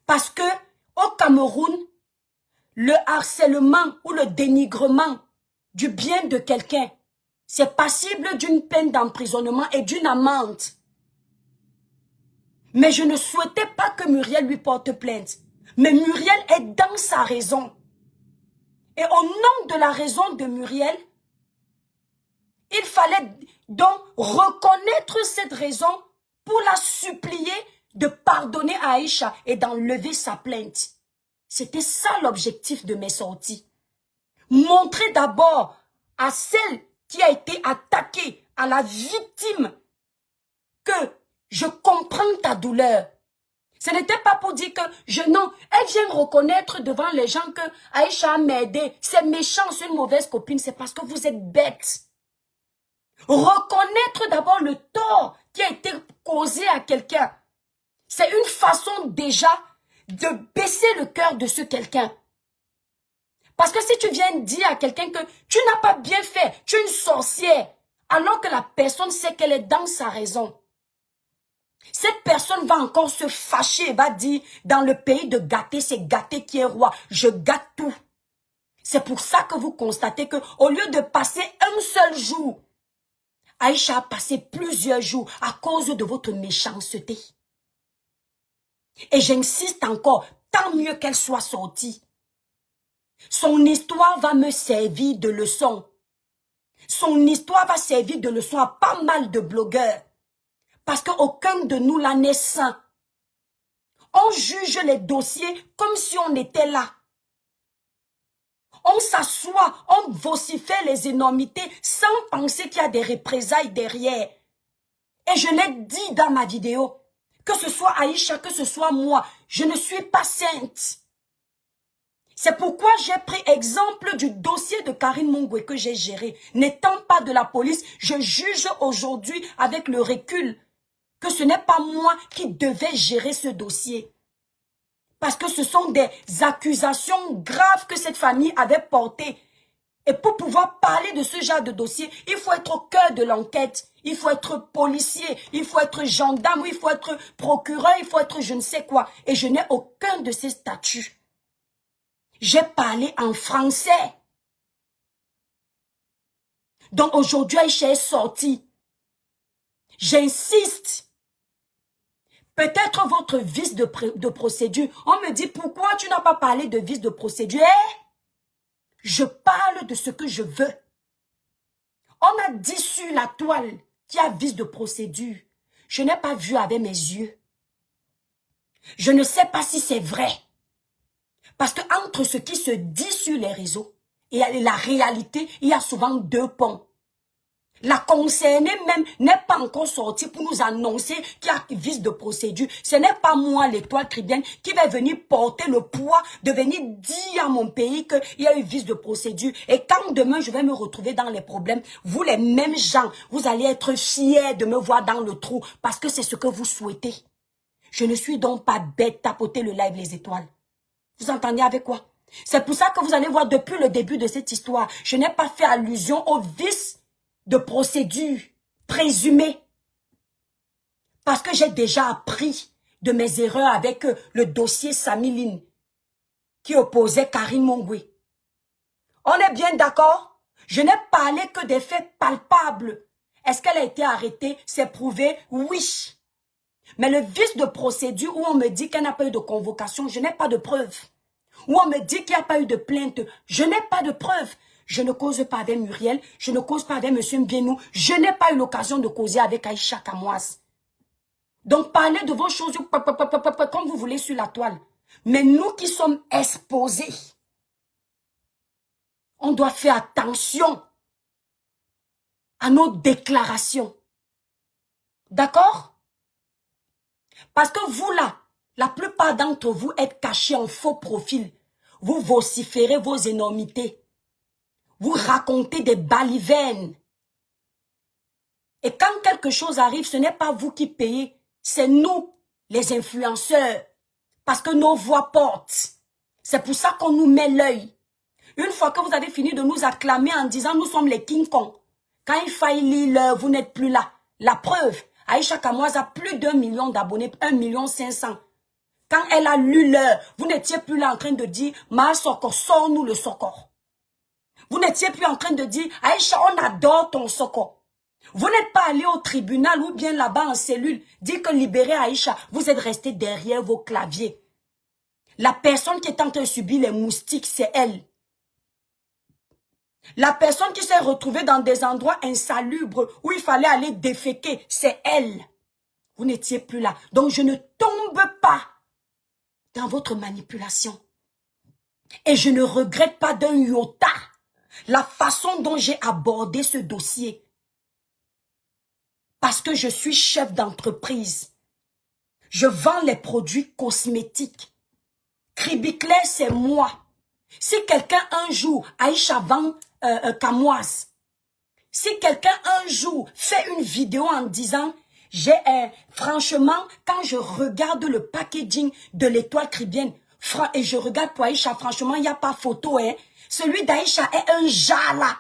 Parce que au Cameroun, le harcèlement ou le dénigrement du bien de quelqu'un, c'est passible d'une peine d'emprisonnement et d'une amende. Mais je ne souhaitais pas que Muriel lui porte plainte. Mais Muriel est dans sa raison. Et au nom de la raison de Muriel, il fallait donc reconnaître cette raison pour la supplier de pardonner à Aïcha et d'enlever sa plainte. C'était ça l'objectif de mes sorties. Montrer d'abord à celle qui a été attaquée, à la victime, que je comprends ta douleur. Ce n'était pas pour dire que non, elle vient reconnaître devant les gens que Aïcha m'a aidé. C'est méchant, c'est une mauvaise copine, c'est parce que vous êtes bête. Reconnaître d'abord le tort qui a été causé à quelqu'un. C'est une façon déjà de baisser le cœur de ce quelqu'un. Parce que si tu viens dire à quelqu'un que tu n'as pas bien fait, tu es une sorcière, alors que la personne sait qu'elle est dans sa raison, cette personne va encore se fâcher, va dire, dans le pays de gâter, c'est gâter qui est roi. Je gâte tout. C'est pour ça que vous constatez que au lieu de passer un seul jour, Aïcha a passé plusieurs jours à cause de votre méchanceté. Et j'insiste encore, tant mieux qu'elle soit sortie. Son histoire va me servir de leçon. Son histoire va servir de leçon à pas mal de blogueurs. Parce qu'aucun de nous là n'est saint. On juge les dossiers comme si on était là. On s'assoit, on vocifère les énormités sans penser qu'il y a des représailles derrière. Et je l'ai dit dans ma vidéo, que ce soit Aïcha, que ce soit moi, je ne suis pas sainte. C'est pourquoi j'ai pris exemple du dossier de Karine Mongwe que j'ai géré. N'étant pas de la police, je juge aujourd'hui avec le recul que ce n'est pas moi qui devais gérer ce dossier. Parce que ce sont des accusations graves que cette famille avait portées. Et pour pouvoir parler de ce genre de dossier, il faut être au cœur de l'enquête. Il faut être policier, il faut être gendarme, il faut être procureur, il faut être je ne sais quoi. Et je n'ai aucun de ces statuts. J'ai parlé en français. Donc aujourd'hui, Aïcha est sortie. J'insiste. Peut-être votre vice de procédure. On me dit, pourquoi tu n'as pas parlé de vice de procédure? Je parle de ce que je veux. On a dit sur la toile qu'il y a vice de procédure. Je n'ai pas vu avec mes yeux. Je ne sais pas si c'est vrai. Parce que entre ce qui se dit sur les réseaux et la réalité, il y a souvent 2 ponts. La concernée même n'est pas encore sortie pour nous annoncer qu'il y a vice de procédure. Ce n'est pas moi, l'Étoile Caribéenne, qui va venir porter le poids de venir dire à mon pays qu'il y a eu vice de procédure. Et quand demain je vais me retrouver dans les problèmes, vous les mêmes gens, vous allez être fiers de me voir dans le trou parce que c'est ce que vous souhaitez. Je ne suis donc pas bête tapoter le live les étoiles. Vous entendez avec quoi? C'est pour ça que vous allez voir depuis le début de cette histoire, je n'ai pas fait allusion au vice de procédure présumée. Parce que j'ai déjà appris de mes erreurs avec le dossier Samiline qui opposait Karine Mongwe. On est bien d'accord? Je n'ai parlé que des faits palpables. Est-ce qu'elle a été arrêtée? C'est prouvé? Oui. Mais le vice de procédure où on me dit qu'elle n'a pas eu de convocation, je n'ai pas de preuve. Où on me dit qu'il n'y a pas eu de plainte, je n'ai pas de preuve. Je ne cause pas avec Muriel, je ne cause pas avec M. Mbienou, je n'ai pas eu l'occasion de causer avec Aïcha Kamoise. Donc parlez de vos choses comme vous voulez sur la toile. Mais nous qui sommes exposés, on doit faire attention à nos déclarations. D'accord? Parce que vous là, la plupart d'entre vous êtes cachés en faux profil. Vous vociférez vos énormités. Vous racontez des balivernes. Et quand quelque chose arrive, ce n'est pas vous qui payez. C'est nous, les influenceurs. Parce que nos voix portent. C'est pour ça qu'on nous met l'œil. Une fois que vous avez fini de nous acclamer en disant nous sommes les King Kong. Quand il faille lire, vous n'êtes plus là. La preuve, Aïcha Kamoise a plus d'1 million d'abonnés, 1,5 million. Quand elle a lu l'heure, vous n'étiez plus là en train de dire Ma Sokor, sors-nous le Sokor. Vous n'étiez plus en train de dire, Aïcha, on adore ton Sokor. Vous n'êtes pas allé au tribunal ou bien là-bas en cellule, dire que libérer Aïcha, vous êtes resté derrière vos claviers. La personne qui est en train de subir les moustiques, c'est elle. La personne qui s'est retrouvée dans des endroits insalubres où il fallait aller déféquer, c'est elle. Vous n'étiez plus là. Donc je ne tombe pas dans votre manipulation. Et je ne regrette pas d'un iota la façon dont j'ai abordé ce dossier. Parce que je suis chef d'entreprise. Je vends les produits cosmétiques. Cribiclair, c'est moi. Si quelqu'un un jour, Aïcha vend Kamoise, si quelqu'un un jour fait une vidéo en disant, franchement, quand je regarde le packaging de l'Étoile Caribéenne, et je regarde pour Aïcha, franchement, il n'y a pas photo, hein. Celui d'Aïcha est un jala.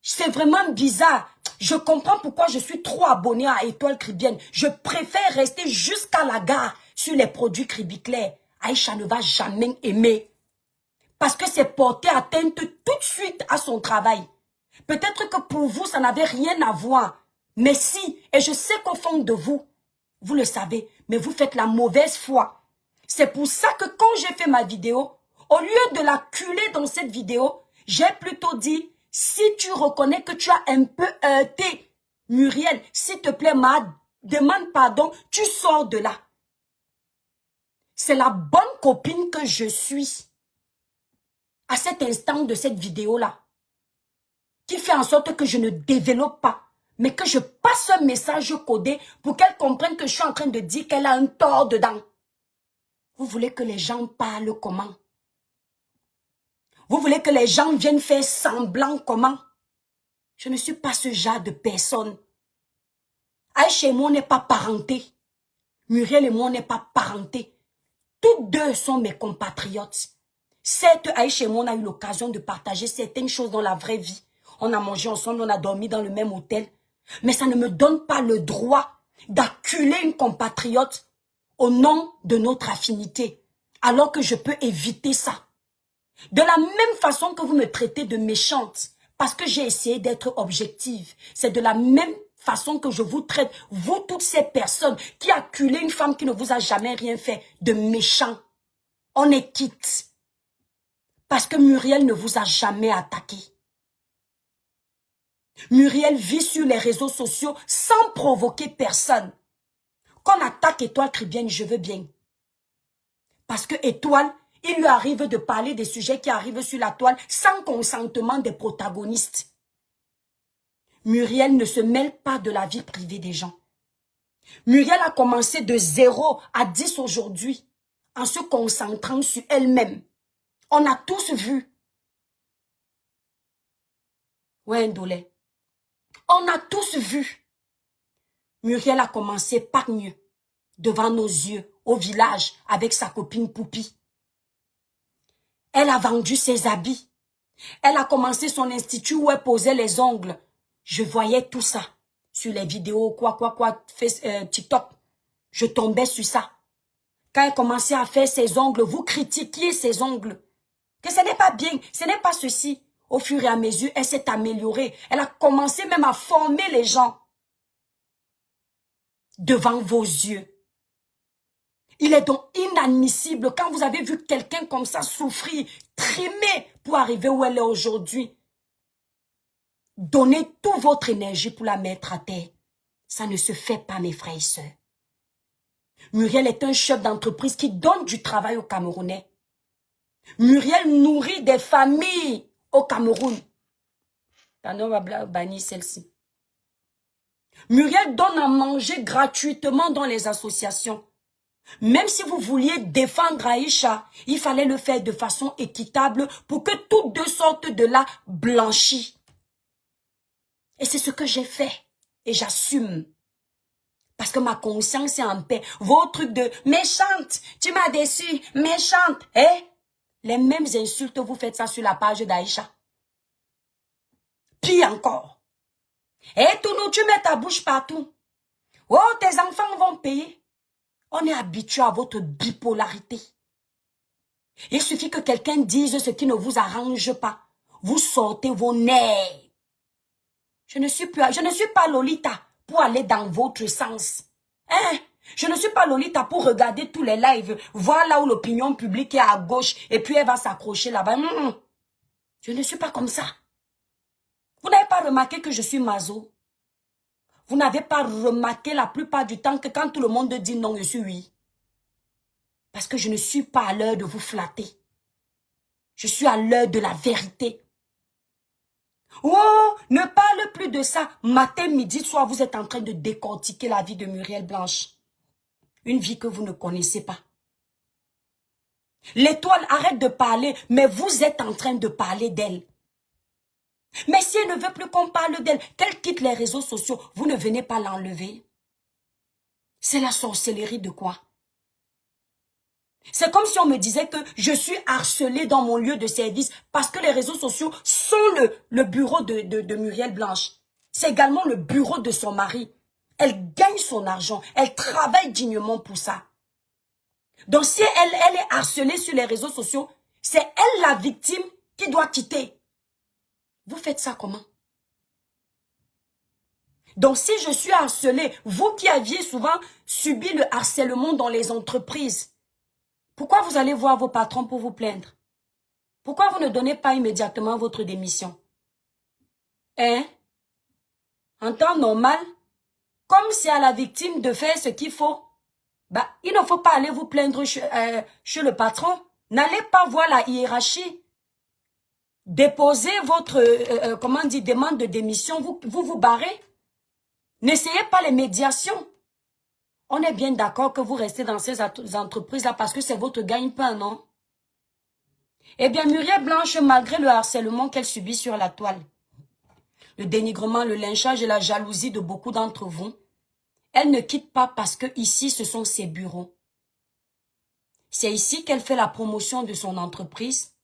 C'est vraiment bizarre. Je comprends pourquoi je suis trop abonné à Étoile Caribéenne. Je préfère rester jusqu'à la gare sur les produits Cribiclair. Aïcha ne va jamais aimer. Parce que c'est porter atteinte tout de suite à son travail. Peut-être que pour vous, ça n'avait rien à voir. Mais si, et je sais qu'au fond de vous, vous le savez, mais vous faites la mauvaise foi. C'est pour ça que quand j'ai fait ma vidéo, au lieu de la culer dans cette vidéo, j'ai plutôt dit, si tu reconnais que tu as un peu heurté, Muriel, s'il te plaît, demande pardon, tu sors de là. C'est la bonne copine que je suis à cet instant de cette vidéo-là, qui fait en sorte que je ne développe pas, mais que je passe un message codé pour qu'elle comprenne que je suis en train de dire qu'elle a un tort dedans. Vous voulez que les gens parlent comment? Vous voulez que les gens viennent faire semblant comment? Je ne suis pas ce genre de personne. Aïcha et moi, on n'est pas parentés. Muriel et moi, on n'est pas parentés. Toutes deux sont mes compatriotes. Certes, Aïcha et moi, on a eu l'occasion de partager certaines choses dans la vraie vie. On a mangé ensemble, on a dormi dans le même hôtel. Mais ça ne me donne pas le droit d'acculer une compatriote au nom de notre affinité. Alors que je peux éviter ça. De la même façon que vous me traitez de méchante, parce que j'ai essayé d'être objective, c'est de la même façon que je vous traite, vous toutes ces personnes qui acculez une femme qui ne vous a jamais rien fait, de méchant. On est quitte. Parce que Muriel ne vous a jamais attaqué. Muriel vit sur les réseaux sociaux sans provoquer personne. Qu'on attaque Étoile Tribienne, je veux bien. Parce que Étoile, il lui arrive de parler des sujets qui arrivent sur la toile sans consentement des protagonistes. Muriel ne se mêle pas de la vie privée des gens. Muriel a commencé de 0 à 10 aujourd'hui en se concentrant sur elle-même. On a tous vu. Ouais, Ndolé. On a tous vu. Muriel a commencé par mieux, devant nos yeux, au village, avec sa copine Poupi. Elle a vendu ses habits. Elle a commencé son institut où elle posait les ongles. Je voyais tout ça sur les vidéos, TikTok. Je tombais sur ça. Quand elle commençait à faire ses ongles, vous critiquiez ses ongles. Que ce n'est pas bien, ce n'est pas ceci. Au fur et à mesure, elle s'est améliorée. Elle a commencé même à former les gens. Devant vos yeux. Il est donc inadmissible quand vous avez vu quelqu'un comme ça souffrir, trimer pour arriver où elle est aujourd'hui. Donnez toute votre énergie pour la mettre à terre. Ça ne se fait pas, mes frères et sœurs. Muriel est un chef d'entreprise qui donne du travail aux Camerounais. Muriel nourrit des familles au Cameroun. Pardon, on va bannir celle-ci. Muriel donne à manger gratuitement dans les associations. Même si vous vouliez défendre Aïcha, il fallait le faire de façon équitable pour que toutes deux sortent de là blanchies. Et c'est ce que j'ai fait. Et j'assume. Parce que ma conscience est en paix. Vos trucs de méchante, tu m'as déçu, méchante. Les mêmes insultes, vous faites ça sur la page d'Aïcha. Pire encore. Tounou, tu mets ta bouche partout. Oh, tes enfants vont payer. On est habitué à votre bipolarité. Il suffit que quelqu'un dise ce qui ne vous arrange pas. Vous sortez vos nerfs. Je ne suis pas Lolita pour aller dans votre sens. Je ne suis pas Lolita pour regarder tous les lives, voir là où l'opinion publique est à gauche et puis elle va s'accrocher là-bas. Je ne suis pas comme ça. Vous n'avez pas remarqué que je suis maso? Vous n'avez pas remarqué la plupart du temps que quand tout le monde dit non, je suis oui. Parce que je ne suis pas à l'heure de vous flatter. Je suis à l'heure de la vérité. Oh, ne parle plus de ça. Matin, midi, soir, vous êtes en train de décortiquer la vie de Muriel Blanche. Une vie que vous ne connaissez pas. L'étoile arrête de parler, mais vous êtes en train de parler d'elle. Mais si elle ne veut plus qu'on parle d'elle, qu'elle quitte les réseaux sociaux, vous ne venez pas l'enlever. C'est la sorcellerie de quoi? C'est comme si on me disait que je suis harcelée dans mon lieu de service parce que les réseaux sociaux sont le bureau de Muriel Blanche. C'est également le bureau de son mari. Elle gagne son argent. Elle travaille dignement pour ça. Donc si elle est harcelée sur les réseaux sociaux, c'est elle la victime qui doit quitter. Vous faites ça comment? Donc si je suis harcelée, vous qui aviez souvent subi le harcèlement dans les entreprises, pourquoi vous allez voir vos patrons pour vous plaindre? Pourquoi vous ne donnez pas immédiatement votre démission? En temps normal, comme c'est à la victime de faire ce qu'il faut, il ne faut pas aller vous plaindre chez le patron. N'allez pas voir la hiérarchie. Déposez votre demande de démission, vous barrez. N'essayez pas les médiations. On est bien d'accord que vous restez dans ces entreprises-là parce que c'est votre gagne-pain, non? Eh bien, Muriel Blanche, malgré le harcèlement qu'elle subit sur la toile, le dénigrement, le lynchage et la jalousie de beaucoup d'entre vous, elle ne quitte pas parce que ici, ce sont ses bureaux. C'est ici qu'elle fait la promotion de son entreprise.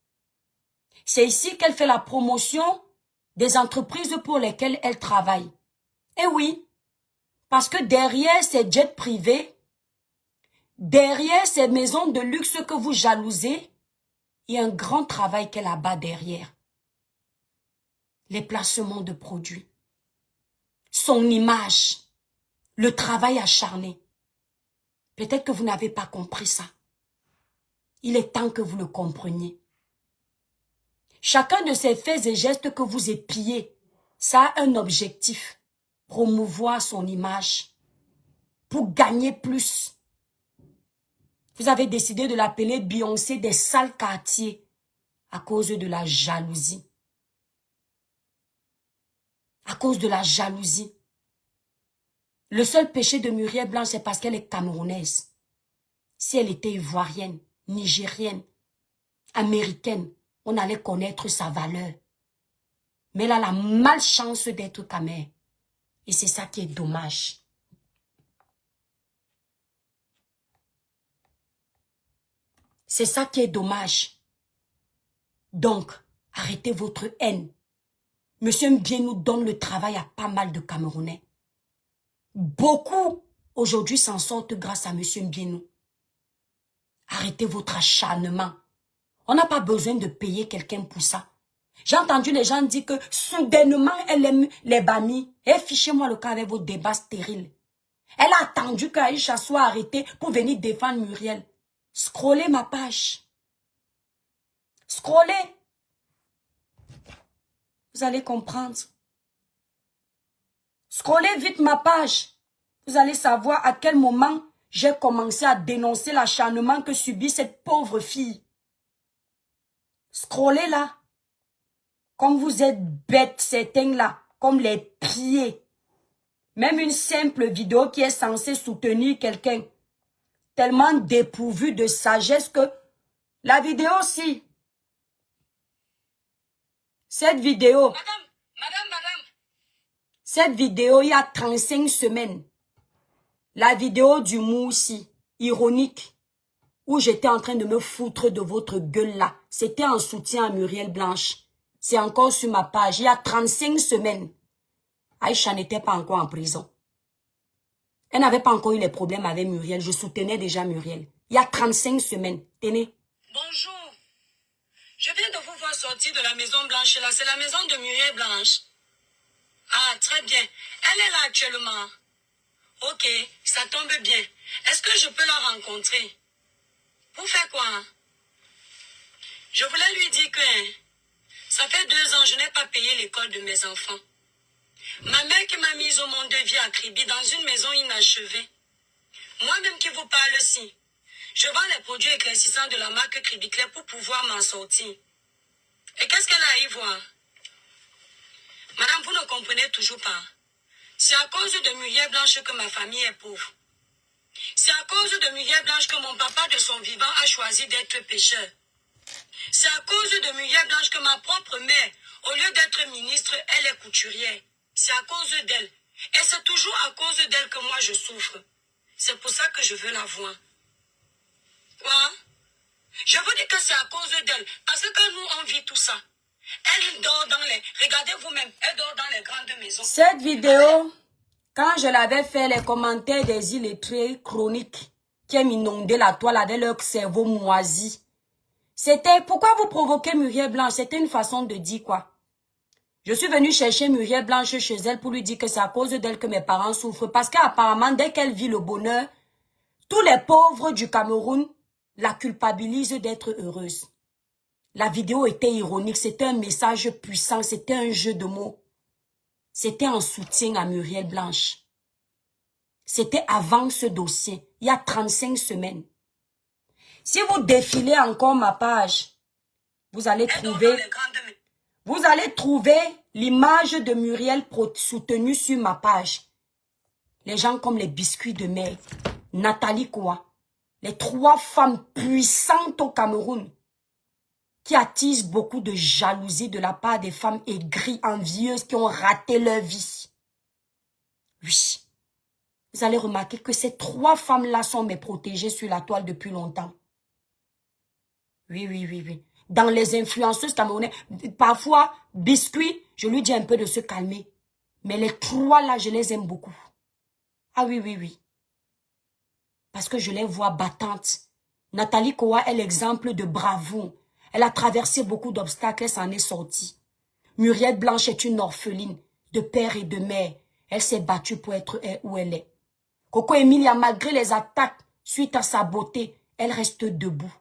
C'est ici qu'elle fait la promotion des entreprises pour lesquelles elle travaille. Et oui, parce que derrière ces jets privés, derrière ces maisons de luxe que vous jalousez, il y a un grand travail qu'elle abat derrière. Les placements de produits, son image, le travail acharné. Peut-être que vous n'avez pas compris ça. Il est temps que vous le compreniez. Chacun de ces faits et gestes que vous épiez, ça a un objectif. Promouvoir son image. Pour gagner plus. Vous avez décidé de l'appeler Beyoncé des sales quartiers à cause de la jalousie. À cause de la jalousie. Le seul péché de Muriel Blanche, c'est parce qu'elle est camerounaise. Si elle était ivoirienne, nigérienne, américaine, on allait connaître sa valeur. Mais elle a la malchance d'être camère. Et c'est ça qui est dommage. C'est ça qui est dommage. Donc, arrêtez votre haine. Monsieur Mbienou donne le travail à pas mal de Camerounais. Beaucoup, aujourd'hui, s'en sortent grâce à Monsieur Mbienou. Arrêtez votre acharnement. On n'a pas besoin de payer quelqu'un pour ça. J'ai entendu les gens dire que soudainement, elle aime les bannis. Et fichez-moi le cas avec vos débats stériles. Elle a attendu qu'Aïcha soit arrêtée pour venir défendre Muriel. Scrollez ma page. Scrollez. Vous allez comprendre. Scrollez vite ma page. Vous allez savoir à quel moment j'ai commencé à dénoncer l'acharnement que subit cette pauvre fille. Scrollez là. Comme vous êtes bêtes, certains là, comme les pieds. Même une simple vidéo qui est censée soutenir quelqu'un. Tellement dépourvu de sagesse que la vidéo aussi. Cette vidéo. Madame. Cette vidéo, il y a 35 semaines. La vidéo du Moussi, ironique, où j'étais en train de me foutre de votre gueule là. C'était en soutien à Muriel Blanche. C'est encore sur ma page. Il y a 35 semaines. Aïcha n'était pas encore en prison. Elle n'avait pas encore eu les problèmes avec Muriel. Je soutenais déjà Muriel. Il y a 35 semaines. Tenez. Bonjour. Je viens de vous voir sortir de la Maison Blanche là. C'est la maison de Muriel Blanche. Ah, très bien. Elle est là actuellement. Ok, ça tombe bien. Est-ce que je peux la rencontrer? Pour faire quoi? Je voulais lui dire que ça fait 2 ans, je n'ai pas payé l'école de mes enfants. Ma mère qui m'a mise au monde de vie à Kribi dans une maison inachevée. Moi-même qui vous parle aussi. Je vends les produits éclaircissants de la marque Kribi Clair pour pouvoir m'en sortir. Et qu'est-ce qu'elle a à y voir? Madame, vous ne comprenez toujours pas. C'est à cause de Muriel Blanche que ma famille est pauvre. C'est à cause de Muriel Blanche que mon papa de son vivant a choisi d'être pêcheur. C'est à cause de Muriel Blanche que ma propre mère, au lieu d'être ministre, elle est couturière. C'est à cause d'elle. Et c'est toujours à cause d'elle que moi je souffre. C'est pour ça que je veux la voir. Quoi? Je vous dis que c'est à cause d'elle. Parce que nous, on vit tout ça. Elle dort dans les... Regardez vous-même, elle dort dans les grandes maisons. Cette vidéo, quand je l'avais fait, les commentaires des illettrés chroniques qui aiment inonder la toile avec leur cerveau moisi. C'était, pourquoi vous provoquez Muriel Blanche? C'était une façon de dire quoi? Je suis venue chercher Muriel Blanche chez elle pour lui dire que c'est à cause d'elle que mes parents souffrent. Parce qu'apparemment, dès qu'elle vit le bonheur, tous les pauvres du Cameroun la culpabilisent d'être heureuse. La vidéo était ironique, c'était un message puissant, c'était un jeu de mots. C'était en soutien à Muriel Blanche. C'était avant ce dossier, il y a 35 semaines. Si vous défilez encore ma page, vous allez trouver l'image de Muriel soutenue sur ma page. Les gens comme les biscuits de mer, Nathalie Koua, les 3 femmes puissantes au Cameroun, qui attise beaucoup de jalousie de la part des femmes aigries, envieuses, qui ont raté leur vie. Oui. Vous allez remarquer que ces 3 femmes-là sont mes protégées sur la toile depuis longtemps. Oui, oui, oui, oui. Dans les influenceuses camerounaises, parfois, Biscuit, je lui dis un peu de se calmer. Mais les 3 là, je les aime beaucoup. Ah oui, oui, oui. Parce que je les vois battantes. Nathalie Koa est l'exemple de bravoure. Elle a traversé beaucoup d'obstacles, elle s'en est sortie. Muriel Blanche est une orpheline de père et de mère. Elle s'est battue pour être où elle est. Coco Emilia, malgré les attaques suite à sa beauté, elle reste debout.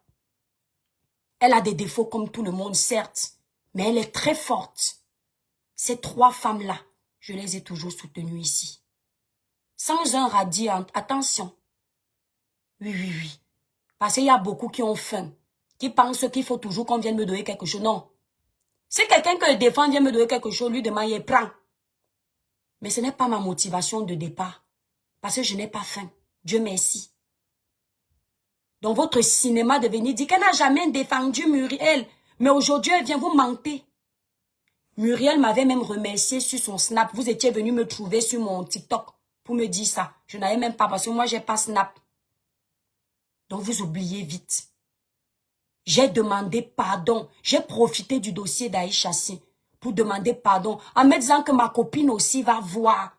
Elle a des défauts comme tout le monde, certes, mais elle est très forte. Ces 3 femmes-là, je les ai toujours soutenues ici. Sans un radis, attention. Oui, oui, oui. Parce qu'il y a beaucoup qui ont faim, qui pensent qu'il faut toujours qu'on vienne me donner quelque chose. Non. Si quelqu'un que je défends vient me donner quelque chose, lui demande, il prend. Mais ce n'est pas ma motivation de départ. Parce que je n'ai pas faim. Dieu merci. Dans votre cinéma de venir dire qu'elle n'a jamais défendu Muriel. Mais aujourd'hui, elle vient vous mentir. Muriel m'avait même remercié sur son Snap. Vous étiez venu me trouver sur mon TikTok pour me dire ça. Je n'avais même pas parce que moi, j'ai pas Snap. Donc, vous oubliez vite. J'ai demandé pardon. J'ai profité du dossier d'Aïcha pour demander pardon. En me disant que ma copine aussi va voir.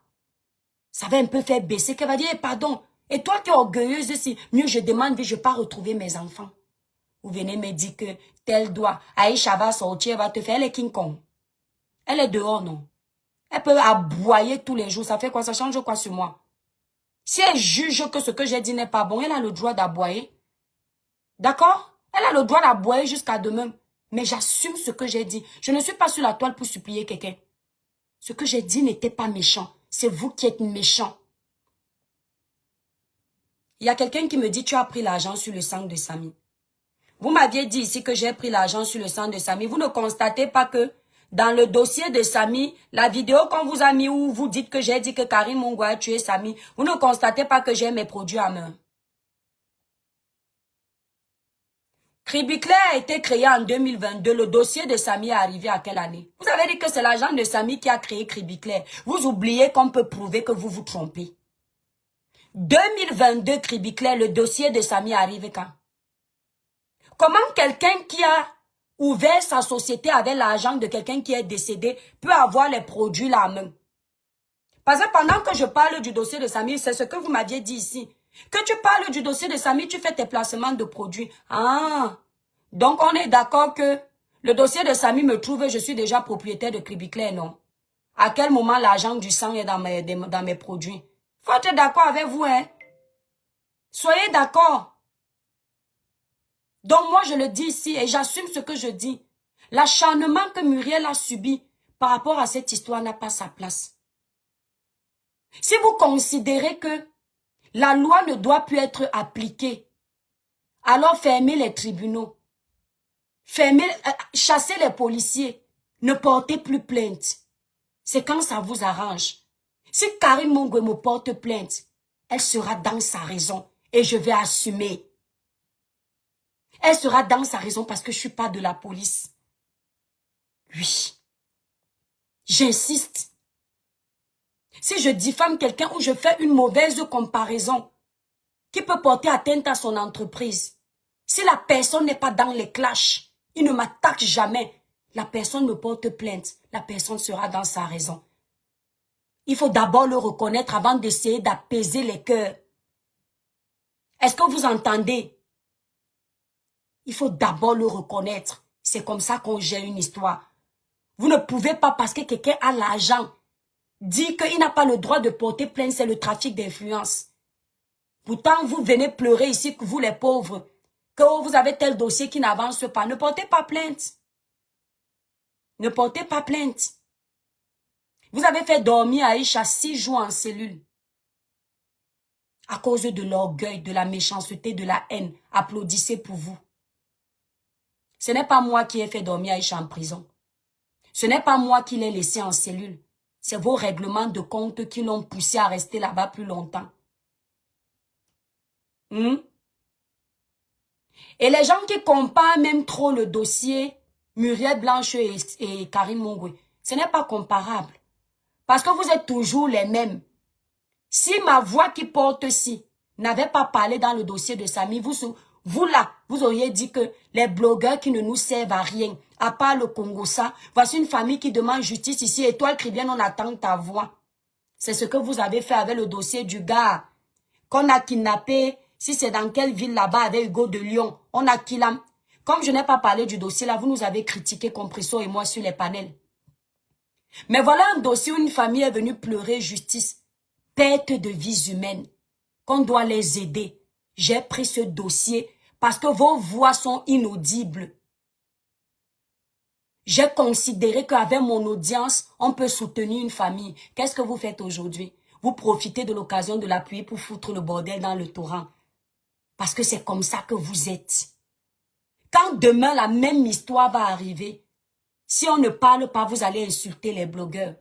Ça va un peu faire baisser. Qu'elle va dire pardon. Et toi qui es orgueilleuse, si mieux je demande, je ne vais pas retrouver mes enfants. Vous venez me dire que tel doigt, Aïcha va sortir, elle va te faire, elle est King Kong. Elle est dehors, non? Elle peut aboyer tous les jours. Ça fait quoi? Ça change quoi sur moi? Si elle juge que ce que j'ai dit n'est pas bon, elle a le droit d'aboyer. D'accord? Elle a le droit d'aboyer jusqu'à demain. Mais j'assume ce que j'ai dit. Je ne suis pas sur la toile pour supplier quelqu'un. Ce que j'ai dit n'était pas méchant. C'est vous qui êtes méchant. Il y a quelqu'un qui me dit, tu as pris l'argent sur le sang de Samy. Vous m'aviez dit ici que j'ai pris l'argent sur le sang de Samy. Vous ne constatez pas que dans le dossier de Samy, la vidéo qu'on vous a mis où vous dites que j'ai dit que Karim Mongo a tué Samy, vous ne constatez pas que j'ai mes produits à main. Cribicler a été créé en 2022. Le dossier de Samy est arrivé à quelle année? Vous avez dit que c'est l'agent de Samy qui a créé Cribicler. Vous oubliez qu'on peut prouver que vous vous trompez. 2022, Cribicler, le dossier de Samy arrive quand? Comment quelqu'un qui a ouvert sa société avec l'argent de quelqu'un qui est décédé peut avoir les produits là même? Parce que pendant que je parle du dossier de Samy, c'est ce que vous m'aviez dit ici. Que tu parles du dossier de Samy, tu fais tes placements de produits. Ah, donc on est d'accord que le dossier de Samy me trouve, je suis déjà propriétaire de Cribicler, non? À quel moment l'argent du sang est dans mes produits? Faut être d'accord avec vous, hein? Soyez d'accord. Donc moi je le dis ici et j'assume ce que je dis. L'acharnement que Muriel a subi par rapport à cette histoire n'a pas sa place. Si vous considérez que la loi ne doit plus être appliquée, alors fermez les tribunaux, chassez les policiers, ne portez plus plainte. C'est quand ça vous arrange. Si Karim Mongo me porte plainte, elle sera dans sa raison et je vais assumer. Elle sera dans sa raison parce que je ne suis pas de la police. Oui. J'insiste. Si je diffame quelqu'un ou je fais une mauvaise comparaison qui peut porter atteinte à son entreprise, si la personne n'est pas dans les clashs, il ne m'attaque jamais, la personne me porte plainte, la personne sera dans sa raison. Il faut d'abord le reconnaître avant d'essayer d'apaiser les cœurs. Est-ce que vous entendez? Il faut d'abord le reconnaître. C'est comme ça qu'on gère une histoire. Vous ne pouvez pas, parce que quelqu'un a l'argent, dire qu'il n'a pas le droit de porter plainte, c'est le trafic d'influence. Pourtant, vous venez pleurer ici, que vous les pauvres, que vous avez tel dossier qui n'avance pas. Ne portez pas plainte. Ne portez pas plainte. Vous avez fait dormir Aïcha 6 jours en cellule. À cause de l'orgueil, de la méchanceté, de la haine. Applaudissez pour vous. Ce n'est pas moi qui ai fait dormir Aïcha en prison. Ce n'est pas moi qui l'ai laissé en cellule. C'est vos règlements de compte qui l'ont poussé à rester là-bas plus longtemps. Et les gens qui comparent même trop le dossier Muriel Blanche et Karim Mongwe. Ce n'est pas comparable. Parce que vous êtes toujours les mêmes. Si ma voix qui porte ci n'avait pas parlé dans le dossier de Samy, vous là, vous auriez dit que les blogueurs qui ne nous servent à rien, à part le Congo, ça, voici une famille qui demande justice ici, et toi, Cribienne, on attend ta voix. C'est ce que vous avez fait avec le dossier du gars qu'on a kidnappé, si c'est dans quelle ville là-bas avec Hugo de Lyon, on a kidnappé. Comme je n'ai pas parlé du dossier là, vous nous avez critiqué, Compresso et moi, sur les panels. Mais voilà un dossier où une famille est venue pleurer justice, perte de vies humaines, qu'on doit les aider. J'ai pris ce dossier parce que vos voix sont inaudibles. J'ai considéré qu'avec mon audience, on peut soutenir une famille. Qu'est-ce que vous faites aujourd'hui? Vous profitez de l'occasion de l'appuyer pour foutre le bordel dans le torrent. Parce que c'est comme ça que vous êtes. Quand demain la même histoire va arriver, si on ne parle pas, vous allez insulter les blogueurs.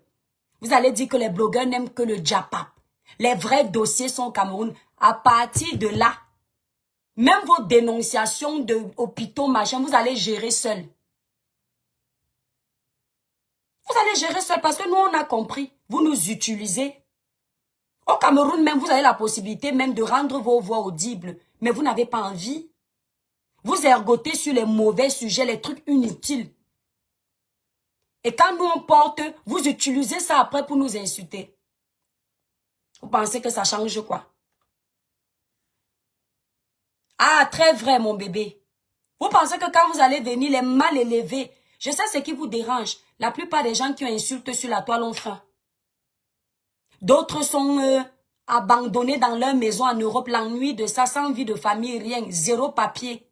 Vous allez dire que les blogueurs n'aiment que le Japap. Les vrais dossiers sont au Cameroun. À partir de là, même vos dénonciations de hôpitaux, machin, vous allez gérer seul. Vous allez gérer seul parce que nous, on a compris. Vous nous utilisez. Au Cameroun, même, vous avez la possibilité même de rendre vos voix audibles. Mais vous n'avez pas envie. Vous ergotez sur les mauvais sujets, les trucs inutiles. Et quand nous, on porte, vous utilisez ça après pour nous insulter. Vous pensez que ça change quoi? Ah, très vrai, mon bébé. Vous pensez que quand vous allez venir les mal élevés, je sais ce qui vous dérange. La plupart des gens qui ont insulté sur la toile ont faim. D'autres sont abandonnés dans leur maison en Europe l'ennui de ça, sans vie de famille, rien, zéro papier.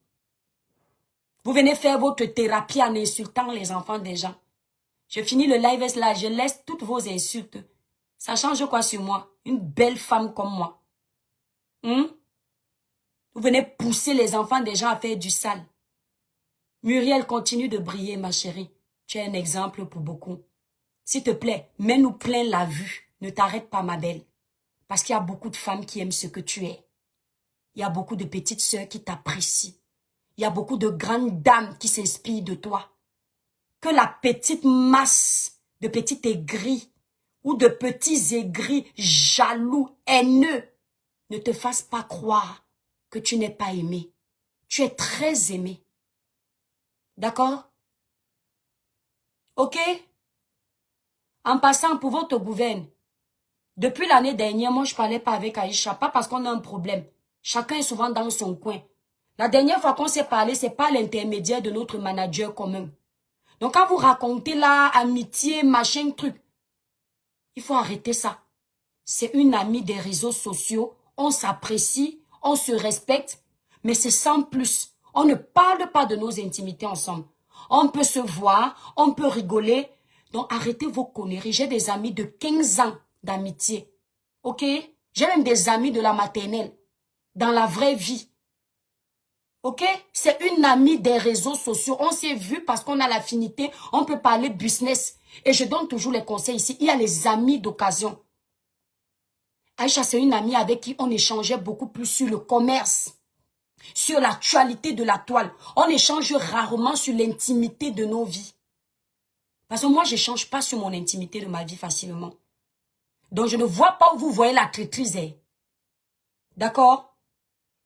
Vous venez faire votre thérapie en insultant les enfants des gens. Je finis le live là, je laisse toutes vos insultes. Ça change quoi sur moi? Une belle femme comme moi. Vous venez pousser les enfants des gens à faire du sale. Muriel, continue de briller, ma chérie. Tu es un exemple pour beaucoup. S'il te plaît, mets-nous plein la vue. Ne t'arrête pas, ma belle. Parce qu'il y a beaucoup de femmes qui aiment ce que tu es. Il y a beaucoup de petites sœurs qui t'apprécient. Il y a beaucoup de grandes dames qui s'inspirent de toi. Que la petite masse de petits aigris ou de petits aigris jaloux, haineux, ne te fasse pas croire que tu n'es pas aimé. Tu es très aimé. D'accord? Ok? En passant pour votre gouverne, depuis l'année dernière, moi je ne parlais pas avec Aïcha, pas parce qu'on a un problème. Chacun est souvent dans son coin. La dernière fois qu'on s'est parlé, c'est pas l'intermédiaire de notre manager commun. Donc quand vous racontez là, amitié, machin, truc, il faut arrêter ça. C'est une amie des réseaux sociaux, on s'apprécie, on se respecte, mais c'est sans plus. On ne parle pas de nos intimités ensemble. On peut se voir, on peut rigoler. Donc arrêtez vos conneries. J'ai des amis de 15 ans d'amitié. Ok? J'ai même des amis de la maternelle. Dans la vraie vie. Ok? C'est une amie des réseaux sociaux. On s'est vu parce qu'on a l'affinité. On peut parler business. Et je donne toujours les conseils ici. Il y a les amis d'occasion. Aïcha, c'est une amie avec qui on échangeait beaucoup plus sur le commerce. Sur l'actualité de la toile. On échange rarement sur l'intimité de nos vies. Parce que moi, je n'échange pas sur mon intimité de ma vie facilement. Donc, je ne vois pas où vous voyez la traîtrise. D'accord?